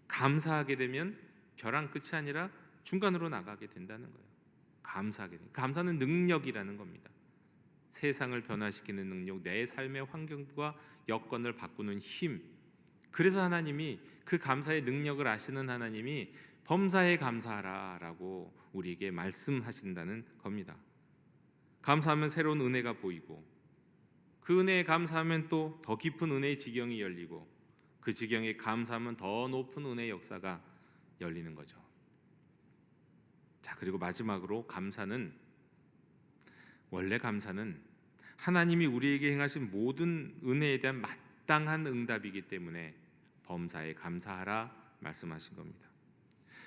감사하게 되면 벼랑 끝이 아니라 중간으로 나가게 된다는 거예요. 감사하게 됩니다. 감사는 능력이라는 겁니다. 세상을 변화시키는 능력, 내 삶의 환경과 여건을 바꾸는 힘. 그래서 하나님이 그 감사의 능력을 아시는 하나님이 범사에 감사하라라고 우리에게 말씀하신다는 겁니다. 감사하면 새로운 은혜가 보이고, 그 은혜에 감사하면 또 더 깊은 은혜의 지경이 열리고, 그 지경에 감사하면 더 높은 은혜의 역사가 열리는 거죠. 자, 그리고 마지막으로 원래 감사는 하나님이 우리에게 행하신 모든 은혜에 대한 마땅한 응답이기 때문에 범사에 감사하라 말씀하신 겁니다.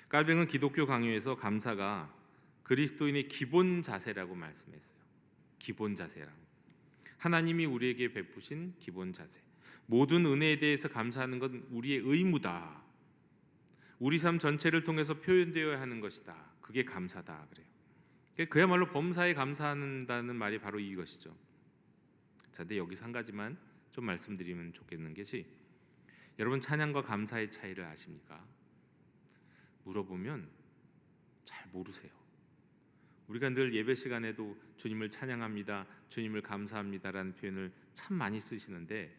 깔뱅은 기독교 강요에서 감사가 그리스도인의 기본 자세라고 말씀했어요. 기본 자세라고. 하나님이 우리에게 베푸신 기본 자세. 모든 은혜에 대해서 감사하는 건 우리의 의무다. 우리 삶 전체를 통해서 표현되어야 하는 것이다. 그게 감사다 그래요. 그야말로 범사에 감사한다는 말이 바로 이것이죠. 자, 근데 여기서 한 가지만 좀 말씀드리면 좋겠는 것이, 여러분 찬양과 감사의 차이를 아십니까? 물어보면 잘 모르세요. 우리가 늘 예배 시간에도 주님을 찬양합니다, 주님을 감사합니다라는 표현을 참 많이 쓰시는데,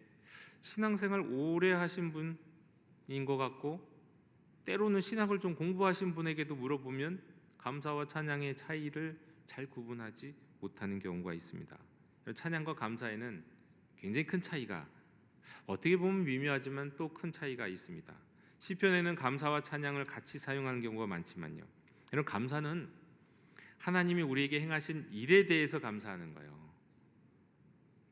신앙생활 오래 하신 분인 것 같고 때로는 신학을 좀 공부하신 분에게도 물어보면 감사와 찬양의 차이를 잘 구분하지 못하는 경우가 있습니다. 찬양과 감사에는 굉장히 큰 차이가, 어떻게 보면 미묘하지만 또 큰 차이가 있습니다. 시편에는 감사와 찬양을 같이 사용하는 경우가 많지만요, 이런 감사는 하나님이 우리에게 행하신 일에 대해서 감사하는 거예요.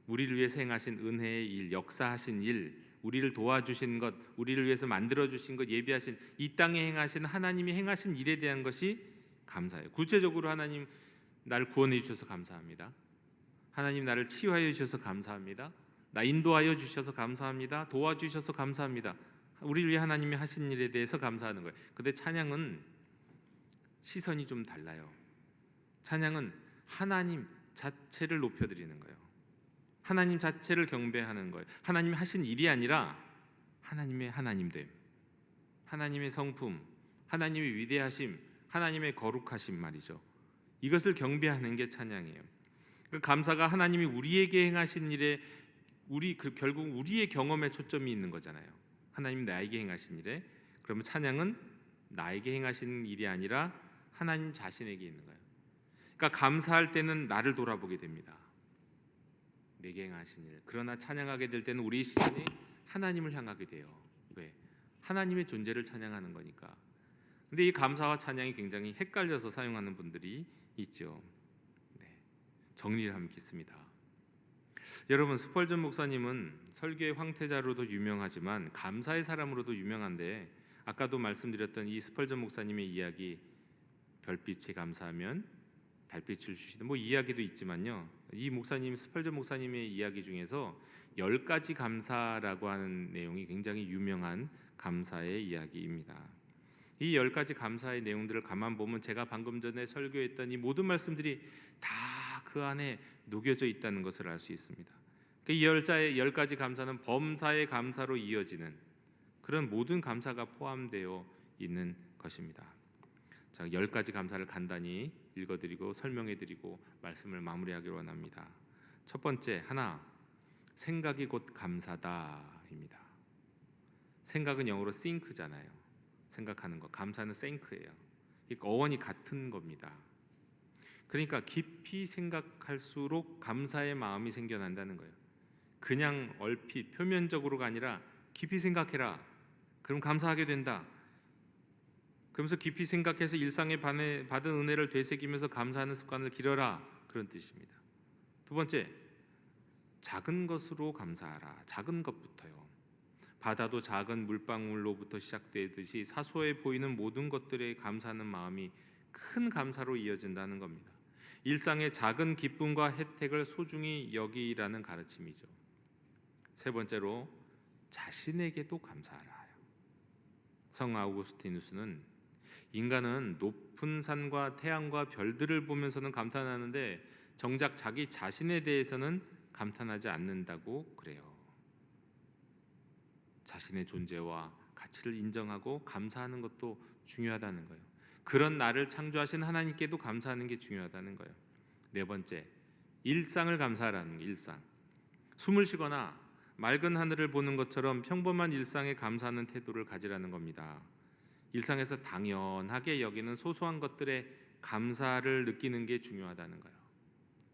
우리를 위해서 행하신 은혜의 일, 역사하신 일, 우리를 도와주신 것, 우리를 위해서 만들어주신 것, 예비하신 이 땅에 행하신 하나님이 행하신 일에 대한 것이 감사해요. 구체적으로 하나님 나를 구원해 주셔서 감사합니다. 하나님 나를 치유하여 주셔서 감사합니다. 나 인도하여 주셔서 감사합니다. 도와주셔서 감사합니다. 우리를 위해 하나님이 하신 일에 대해서 감사하는 거예요. 근데 찬양은 시선이 좀 달라요. 찬양은 하나님 자체를 높여드리는 거예요. 하나님 자체를 경배하는 거예요. 하나님이 하신 일이 아니라 하나님의 하나님됨, 하나님의 성품, 하나님의 위대하심, 하나님의 거룩하심 말이죠. 이것을 경배하는 게 찬양이에요. 그 감사가 하나님이 우리에게 행하신 일에 결국 우리의 경험에 초점이 있는 거잖아요. 하나님 나에게 행하신 일에. 그러면 찬양은 나에게 행하신 일이 아니라 하나님 자신에게 있는 거예요. 그러니까 감사할 때는 나를 돌아보게 됩니다. 내게 행하신 일. 그러나 찬양하게 될 때는 우리의 시선이 하나님을 향하게 돼요. 왜? 하나님의 존재를 찬양하는 거니까. 근데 이 감사와 찬양이 굉장히 헷갈려서 사용하는 분들이 있죠. 네. 정리를 하면 있습니다. 여러분, 스펄전 목사님은 설교의 황태자로도 유명하지만 감사의 사람으로도 유명한데, 아까도 말씀드렸던 이 스펄전 목사님의 이야기, 별빛에 감사하면 달빛을 주시든 뭐 이야기도 있지만요, 이 목사님, 스펄전 목사님의 이야기 중에서 10가지 감사라고 하는 내용이 굉장히 유명한 감사의 이야기입니다. 이 10가지 감사의 내용들을 가만 보면 제가 방금 전에 설교했던 이 모든 말씀들이 다 그 안에 녹여져 있다는 것을 알 수 있습니다. 이 열 가지 감사는 범사의 감사로 이어지는 그런 모든 감사가 포함되어 있는 것입니다. 자, 10가지 감사를 간단히 읽어드리고 설명해드리고 말씀을 마무리하기로 원합니다. 첫 번째, 하나, 생각이 곧 감사다입니다. 생각은 영어로 think잖아요. 생각하는 거. 감사는 think예요. 어원이 같은 겁니다. 그러니까 깊이 생각할수록 감사의 마음이 생겨난다는 거예요. 그냥 얼핏 표면적으로가 아니라 깊이 생각해라. 그럼 감사하게 된다. 그러면서 깊이 생각해서 일상에 받은 은혜를 되새기면서 감사하는 습관을 기르라. 그런 뜻입니다. 두 번째, 작은 것으로 감사하라. 작은 것부터요. 바다도 작은 물방울로부터 시작되듯이 사소해 보이는 모든 것들에 감사하는 마음이 큰 감사로 이어진다는 겁니다. 일상의 작은 기쁨과 혜택을 소중히 여기라는 가르침이죠. 세 번째로, 자신에게도 감사하라. 성 아우구스티누스는 인간은 높은 산과 태양과 별들을 보면서는 감탄하는데 정작 자기 자신에 대해서는 감탄하지 않는다고 그래요. 자신의 존재와 가치를 인정하고 감사하는 것도 중요하다는 거예요. 그런 나를 창조하신 하나님께도 감사하는 게 중요하다는 거예요. 네 번째, 일상을 감사하라는 거예요. 일상. 숨을 쉬거나 맑은 하늘을 보는 것처럼 평범한 일상에 감사하는 태도를 가지라는 겁니다. 일상에서 당연하게 여기는 소소한 것들에 감사를 느끼는 게 중요하다는 거예요.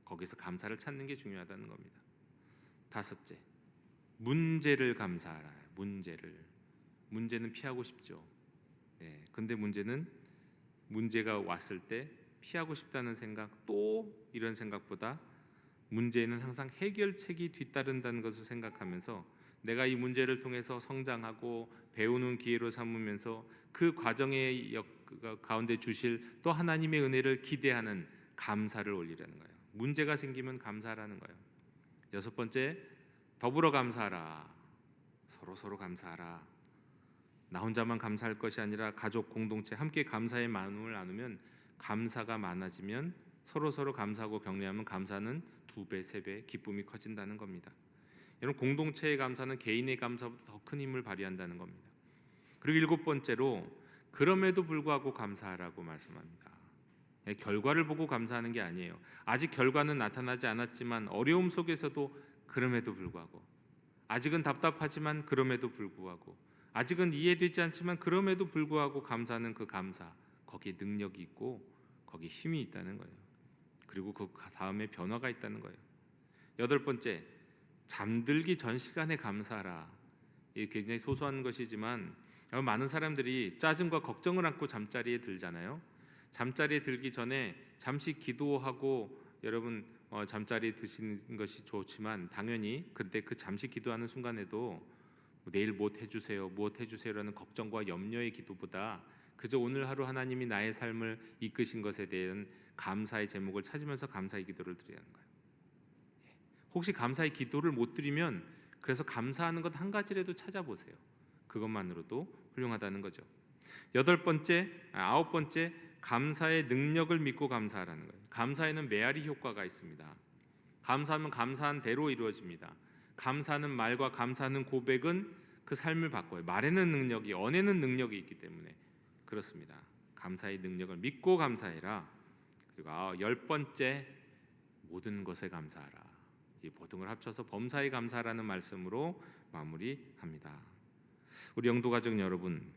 거기서 감사를 찾는 게 중요하다는 겁니다. 다섯째, 문제를 감사하라. 문제는 피하고 싶죠. 네, 근데 문제가 왔을 때 피하고 싶다는 생각, 또 이런 생각보다 문제에는 항상 해결책이 뒤따른다는 것을 생각하면서 내가 이 문제를 통해서 성장하고 배우는 기회로 삼으면서 그 과정의 가운데 주실 또 하나님의 은혜를 기대하는 감사를 올리라는 거예요. 문제가 생기면 감사하라는 거예요. 여섯 번째, 더불어 감사하라. 서로 감사하라. 나 혼자만 감사할 것이 아니라 가족 공동체 함께 감사의 마음을 나누면, 감사가 많아지면 서로 감사하고 격려하면 감사는 2배, 3배 기쁨이 커진다는 겁니다. 여러분, 공동체의 감사는 개인의 감사보다 더 큰 힘을 발휘한다는 겁니다. 그리고 일곱 번째로, 그럼에도 불구하고 감사하라고 말씀합니다. 결과를 보고 감사하는 게 아니에요. 아직 결과는 나타나지 않았지만 어려움 속에서도 그럼에도 불구하고, 아직은 답답하지만 그럼에도 불구하고, 아직은 이해되지 않지만 그럼에도 불구하고 감사하는 그 감사, 거기에 능력이 있고 거기에 힘이 있다는 거예요. 그리고 그 다음에 변화가 있다는 거예요. 여덟 번째, 잠들기 전 시간에 감사하라. 이게 굉장히 소소한 것이지만 많은 사람들이 짜증과 걱정을 안고 잠자리에 들잖아요. 잠자리에 들기 전에 잠시 기도하고 여러분 잠자리에 드시는 것이 좋지만, 당연히 그때 그 잠시 기도하는 순간에도 내일 무엇 해주세요라는 걱정과 염려의 기도보다 그저 오늘 하루 하나님이 나의 삶을 이끄신 것에 대한 감사의 제목을 찾으면서 감사의 기도를 드려야 하는 거예요. 혹시 감사의 기도를 못 드리면 그래서 감사하는 것 한 가지라도 찾아보세요. 그것만으로도 훌륭하다는 거죠. 아홉 번째, 감사의 능력을 믿고 감사하라는 거예요. 감사에는 메아리 효과가 있습니다. 감사하면 감사한 대로 이루어집니다. 감사하는 말과 감사하는 고백은 그 삶을 바꿔요. 말에는 능력이, 언에는 능력이 있기 때문에 그렇습니다. 감사의 능력을 믿고 감사해라. 그리고 10번째, 모든 것에 감사하라. 이 모든 걸 합쳐서 범사에 감사라는 말씀으로 마무리합니다. 우리 영도가족 여러분,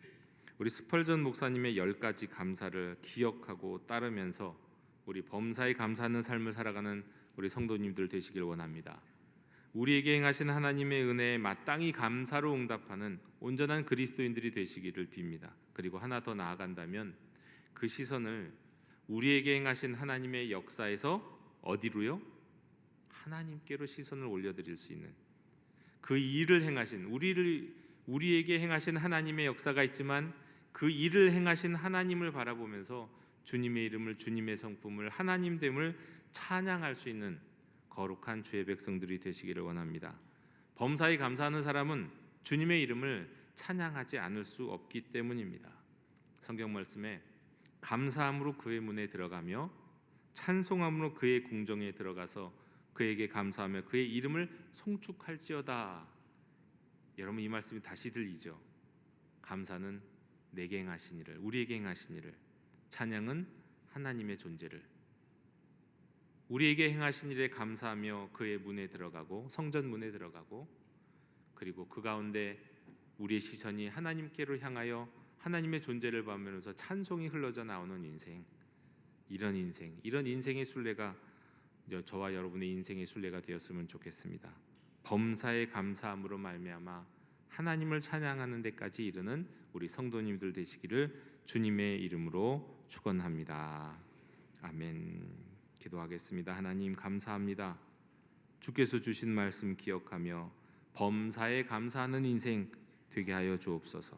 우리 스펄전 목사님의 10가지 감사를 기억하고 따르면서 우리 범사에 감사하는 삶을 살아가는 우리 성도님들 되시길 원합니다. 우리에게 행하신 하나님의 은혜에 마땅히 감사로 응답하는 온전한 그리스도인들이 되시기를 빕니다. 그리고 하나 더 나아간다면 그 시선을 우리에게 행하신 하나님의 역사에서 어디로요? 하나님께로 시선을 올려드릴 수 있는, 그 일을 행하신, 우리에게 행하신 하나님의 역사가 있지만 그 일을 행하신 하나님을 바라보면서 주님의 이름을, 주님의 성품을, 하나님됨을 찬양할 수 있는 거룩한 주의 백성들이 되시기를 원합니다. 범사에 감사하는 사람은 주님의 이름을 찬양하지 않을 수 없기 때문입니다. 성경 말씀에 감사함으로 그의 문에 들어가며 찬송함으로 그의 궁정에 들어가서 그에게 감사하며 그의 이름을 송축할지어다. 여러분, 이 말씀이 다시 들리죠. 감사는 내게 행하신 일을, 우리에게 행하신 일을, 찬양은 하나님의 존재를, 우리에게 행하신 일에 감사하며 그의 문에 들어가고, 성전 문에 들어가고, 그리고 그 가운데 우리의 시선이 하나님께로 향하여 하나님의 존재를 보면서 찬송이 흘러져 나오는 인생, 이런 인생의 순례가 저와 여러분의 인생의 순례가 되었으면 좋겠습니다. 범사에 감사함으로 말미암아 하나님을 찬양하는 데까지 이르는 우리 성도님들 되시기를 주님의 이름으로 축원합니다. 아멘. 기도하겠습니다. 하나님, 감사합니다. 주께서 주신 말씀 기억하며 범사에 감사하는 인생 되게 하여 주옵소서.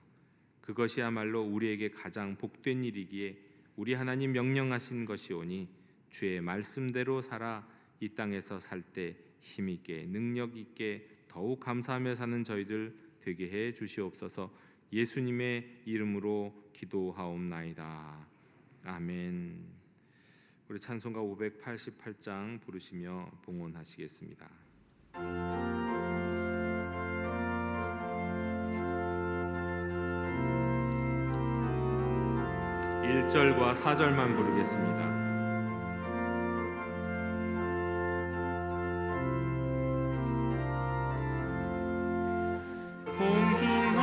그것이야말로 우리에게 가장 복된 일이기에 우리 하나님 명령하신 것이오니 주의 말씀대로 살아 이 땅에서 살 때 힘있게 능력있게 더욱 감사하며 사는 저희들 되게 해 주시옵소서. 예수님의 이름으로 기도하옵나이다. 아멘. 우리 찬송가 588장 부르시며 봉헌하시겠습니다. 1절과 4절만 부르겠습니다.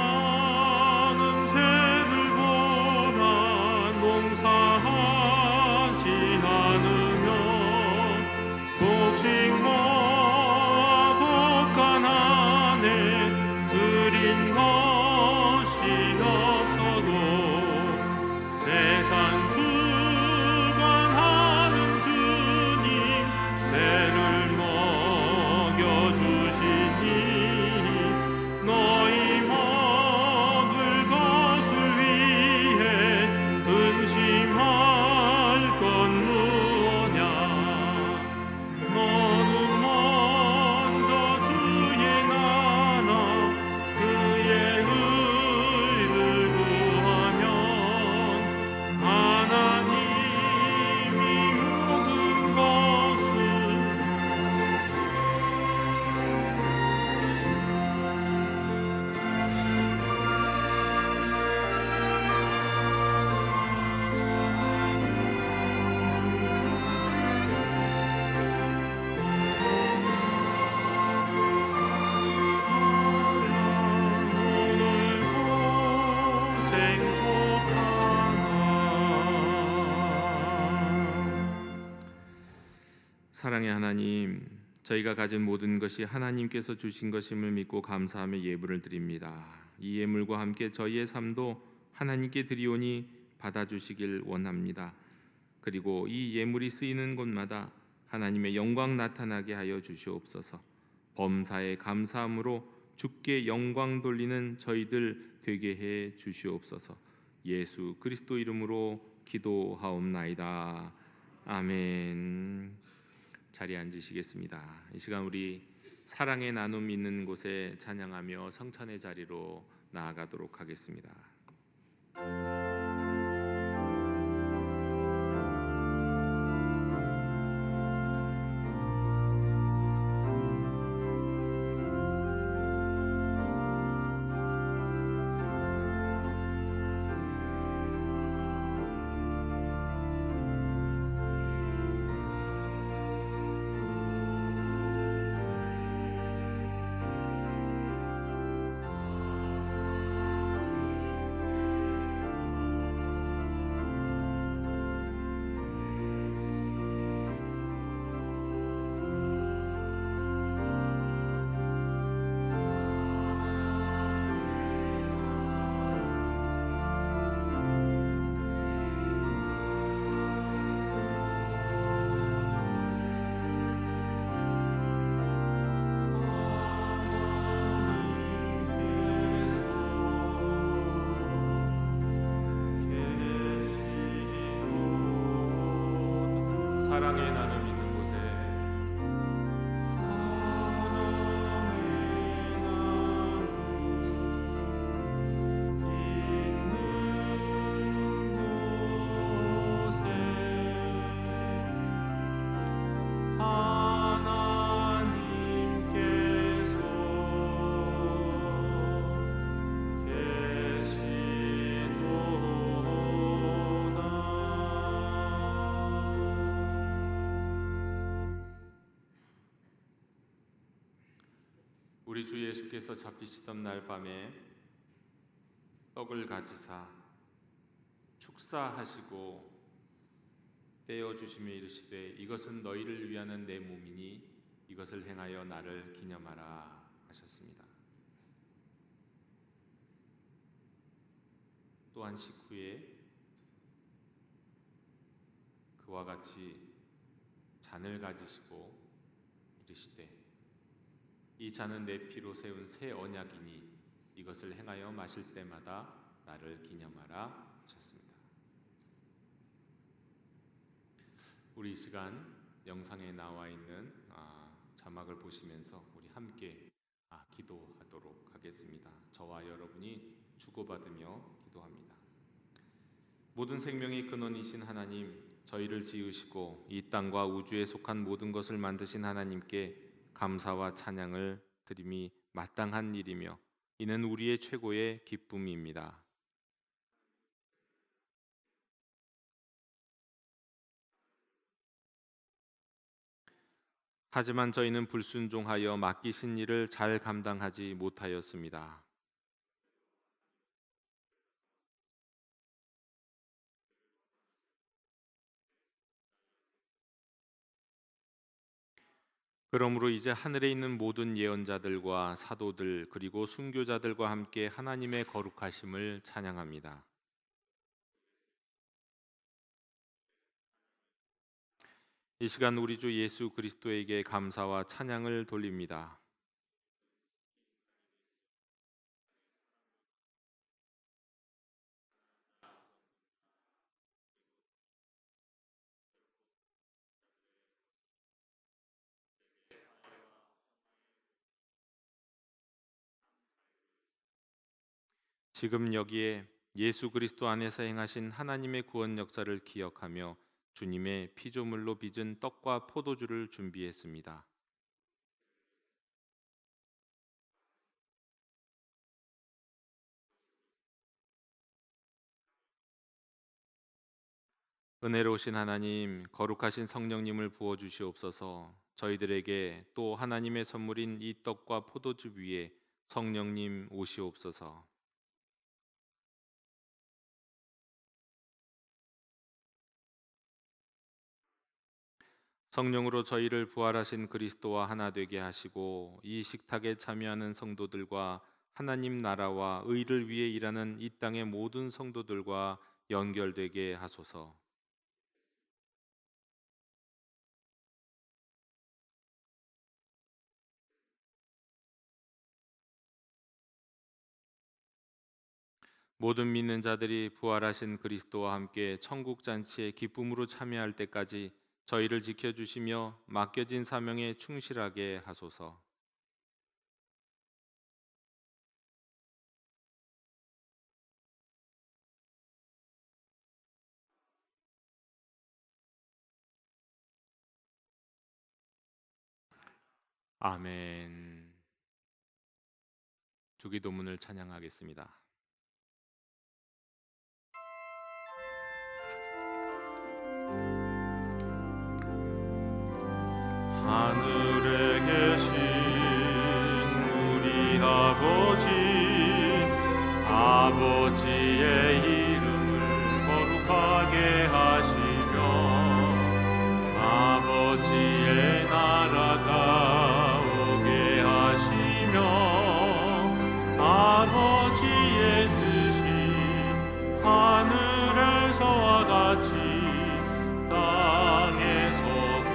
공중나는 새들보다 농사하지 않으며 곡식모아 곡간 안에 들인 것이 없어도 세상 주관하는 주님 새를 먹여주시니 너희 먹을 것을 위해 근심할 건 무엇냐. 너는 먼저 주의 나라 그의 의를 구하면 하나님이 모든 것을 사랑의 하나님, 저희가 가진 모든 것이 하나님께서 주신 것임을 믿고 감사하며 예물을 드립니다. 이 예물과 함께 저희의 삶도 하나님께 드리오니 받아주시길 원합니다. 그리고 이 예물이 쓰이는 곳마다 하나님의 영광 나타나게 하여 주시옵소서. 범사에 감사함으로 주께 영광 돌리는 저희들 되게 해 주시옵소서. 예수 그리스도 이름으로 기도하옵나이다. 아멘. 자리에 앉으시겠습니다. 이 시간 우리 사랑의 나눔 있는 곳에 찬양하며 성찬의 자리로 나아가도록 하겠습니다. 우리 주 예수께서 잡히시던 날 밤에 떡을 가지사 축사하시고 떼어 주시며 이르시되 이것은 너희를 위하는 내 몸이니 이것을 행하여 나를 기념하라 하셨습니다. 또한 식후에 그와 같이 잔을 가지시고 이르시되 이 잔은 내 피로 세운 새 언약이니 이것을 행하여 마실 때마다 나를 기념하라 하셨습니다. 우리 이 시간 영상에 나와 있는 자막을 보시면서 우리 함께 기도하도록 하겠습니다. 저와 여러분이 주고받으며 기도합니다. 모든 생명의 근원이신 하나님, 저희를 지으시고 이 땅과 우주에 속한 모든 것을 만드신 하나님께 감사와 찬양을 드림이 마땅한 일이며 이는 우리의 최고의 기쁨입니다. 하지만 저희는 불순종하여 맡기신 일을 잘 감당하지 못하였습니다. 그러므로 이제 하늘에 있는 모든 예언자들과 사도들 그리고 순교자들과 함께 하나님의 거룩하심을 찬양합니다. 이 시간 우리 주 예수 그리스도에게 감사와 찬양을 돌립니다. 지금 여기에 예수 그리스도 안에서 행하신 하나님의 구원 역사를 기억하며 주님의 피조물로 빚은 떡과 포도주를 준비했습니다. 은혜로우신 하나님, 거룩하신 성령님을 부어 주시옵소서. 저희들에게 또 하나님의 선물인 이 떡과 포도주 위에 성령님 오시옵소서. 성령으로 저희를 부활하신 그리스도와 하나 되게 하시고 이 식탁에 참여하는 성도들과 하나님 나라와 의를 위해 일하는 이 땅의 모든 성도들과 연결되게 하소서. 모든 믿는 자들이 부활하신 그리스도와 함께 천국 잔치의 기쁨으로 참여할 때까지 저희를 지켜주시며 맡겨진 사명에 충실하게 하소서. 아멘. 주기도문을 찬양하겠습니다. 하늘에 계신 우리 아버지의 이름을 거룩하게 하시며 아버지의 나라가 오게 하시며 아버지의 뜻이 하늘에서와 같이 땅에서도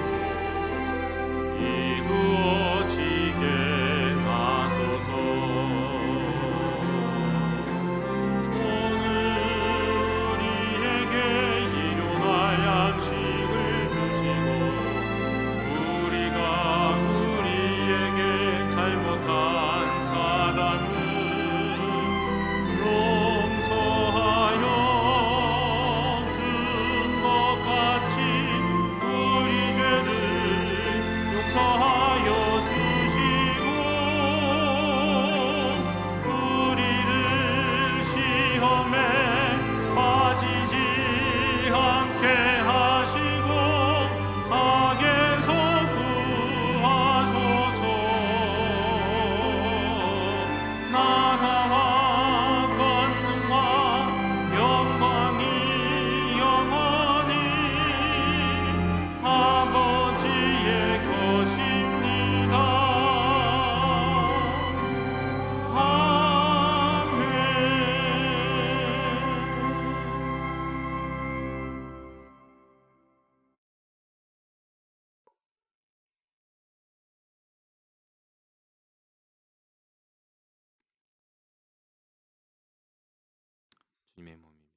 주님의 몸입니다.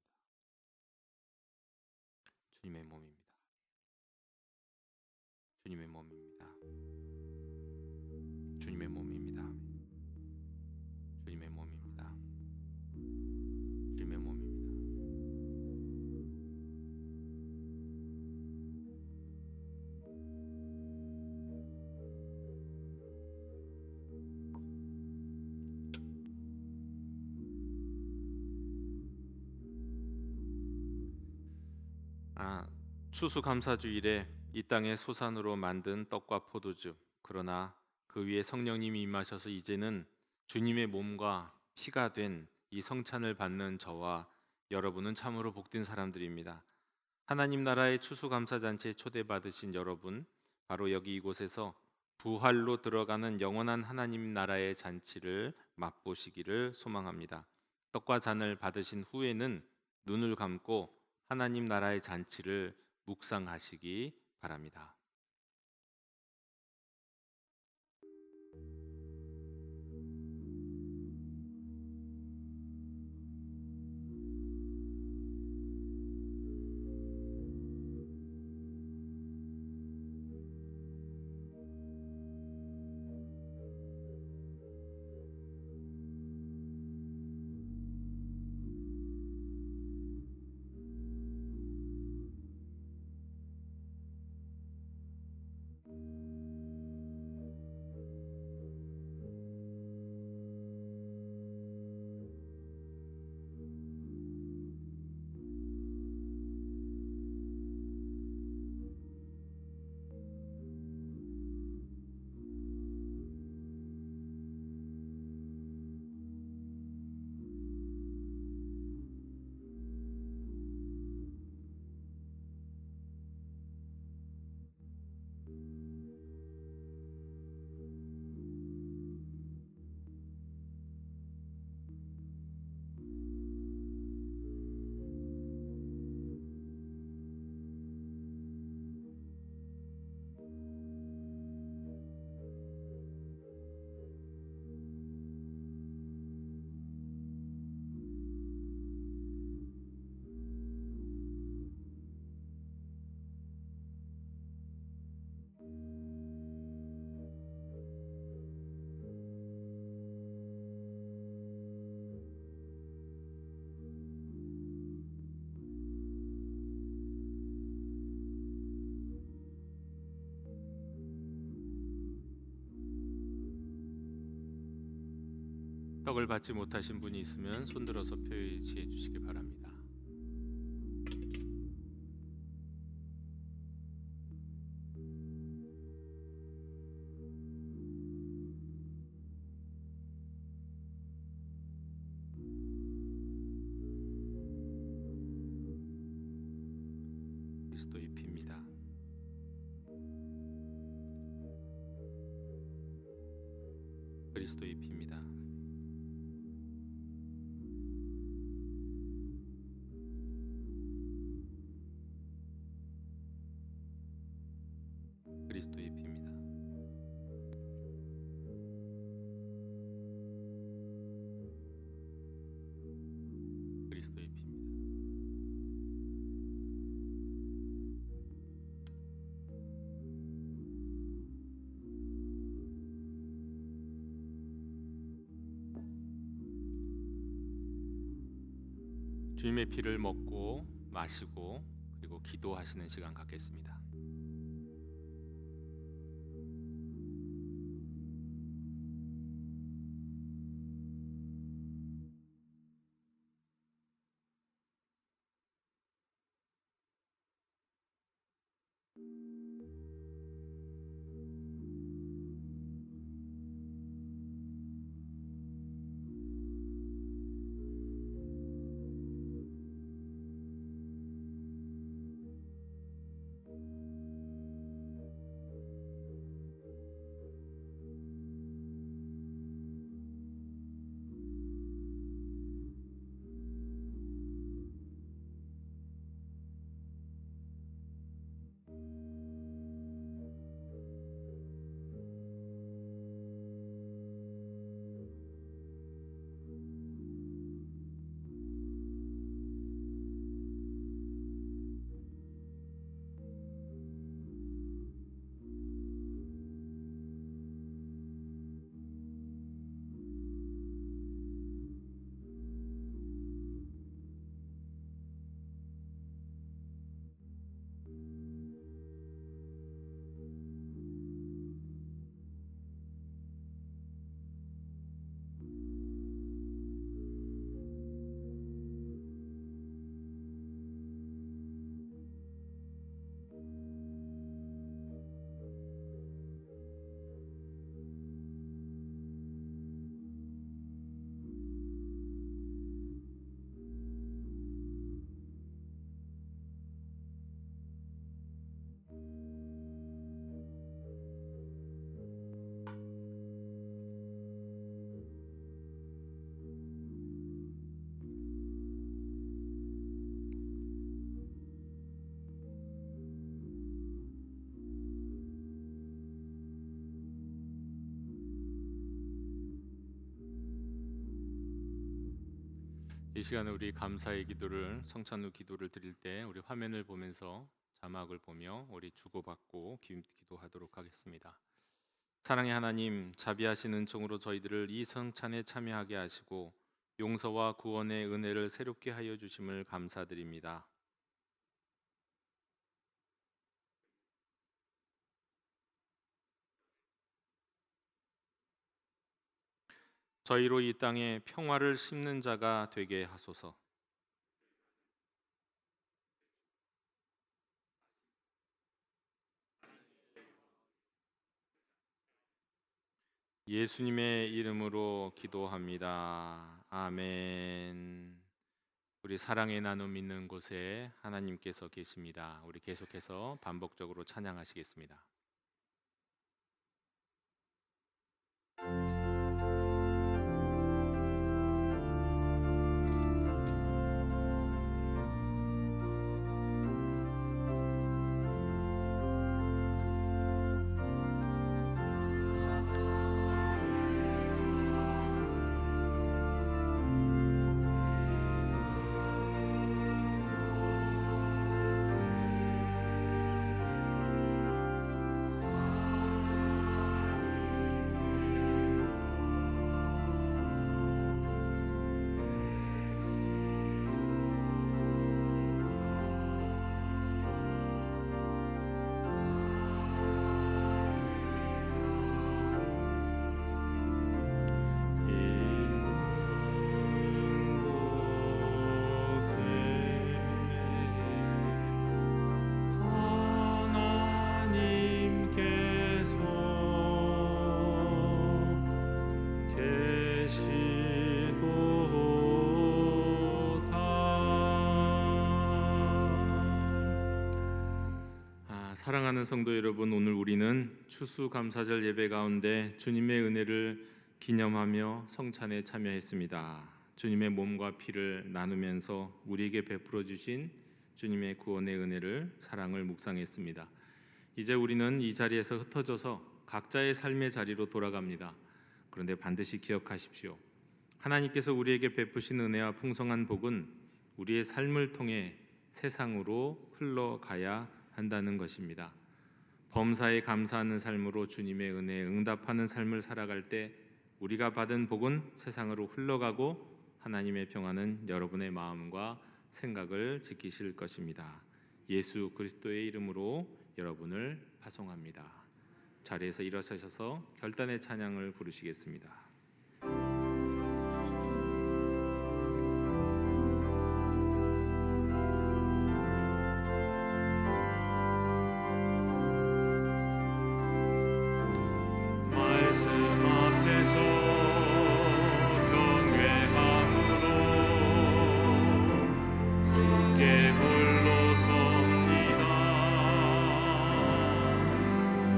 주님의 몸입니다. 주님의 몸입니다. 주님의 몸입니다. 주님의 몸입니다. 주님의 몸입니다. 추수감사주일에 이 땅의 소산으로 만든 떡과 포도주, 그러나 그 위에 성령님이 임하셔서 이제는 주님의 몸과 피가 된 이 성찬을 받는 저와 여러분은 참으로 복된 사람들입니다. 하나님 나라의 추수감사잔치에 초대받으신 여러분, 바로 여기 이곳에서 부활로 들어가는 영원한 하나님 나라의 잔치를 맛보시기를 소망합니다. 떡과 잔을 받으신 후에는 눈을 감고 하나님 나라의 잔치를 묵상하시기 바랍니다. 떡을 받지 못하신 분이 있으면 손들어서 표시해 주시기 바랍니다. 그리스도의 피입니다. 그리스도의 피입니다. 그리스도의 피입니다. 그리스도의 피입니다. 주님의 피를 먹고 마시고 그리고 기도하시는 시간 갖겠습니다. 이 시간에 우리 감사의 기도를 성찬 후 기도를 드릴 때 우리 화면을 보면서 자막을 보며 우리 주고받고 기도하도록 하겠습니다. 사랑의 하나님, 자비하신 은총으로 저희들을 이 성찬에 참여하게 하시고 용서와 구원의 은혜를 새롭게 하여 주심을 감사드립니다. 저희로 이 땅에 평화를 심는 자가 되게 하소서. 예수님의 이름으로 기도합니다. 아멘. 우리 사랑의 나눔 있는 곳에 하나님께서 계십니다. 우리 계속해서 반복적으로 찬양하시겠습니다. 사랑하는 성도 여러분, 오늘 우리는 추수감사절 예배 가운데 주님의 은혜를 기념하며 성찬에 참여했습니다. 주님의 몸과 피를 나누면서 우리에게 베풀어 주신 주님의 구원의 은혜를, 사랑을 묵상했습니다. 이제 우리는 이 자리에서 흩어져서 각자의 삶의 자리로 돌아갑니다. 그런데 반드시 기억하십시오. 하나님께서 우리에게 베푸신 은혜와 풍성한 복은 우리의 삶을 통해 세상으로 흘러가야 한다는 것입니다. 범사에 감사하는 삶으로 주님의 은혜에 응답하는 삶을 살아갈 때 우리가 받은 복은 세상으로 흘러가고 하나님의 평안은 여러분의 마음과 생각을 지키실 것입니다. 예수 그리스도의 이름으로 여러분을 파송합니다. 자리에서 일어서셔서 결단의 찬양을 부르시겠습니다.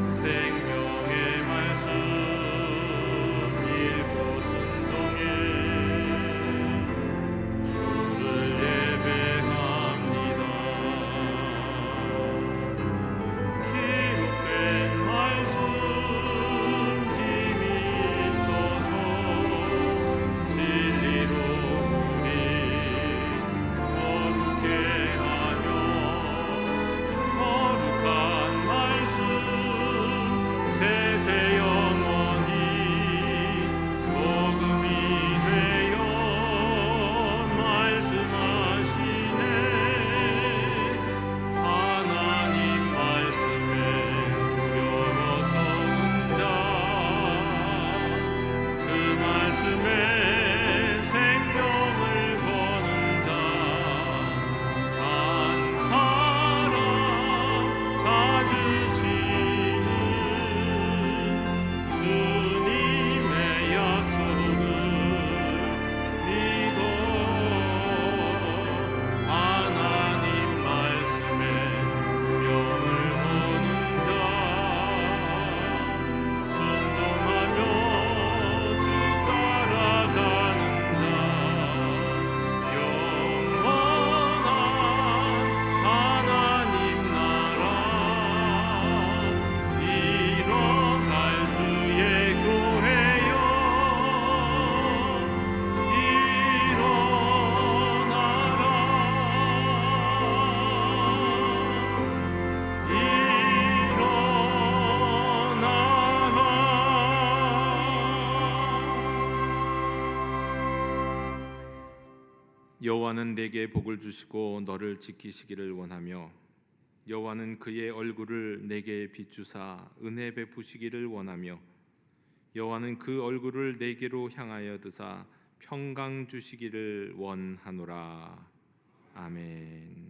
생명의 말씀 여호와는 내게 복을 주시고 너를 지키시기를 원하며 여호와는 그의 얼굴을 내게 비추사 은혜 베푸시기를 원하며 여호와는 그 얼굴을 내게로 향하여 드사 평강 주시기를 원하노라. 아멘.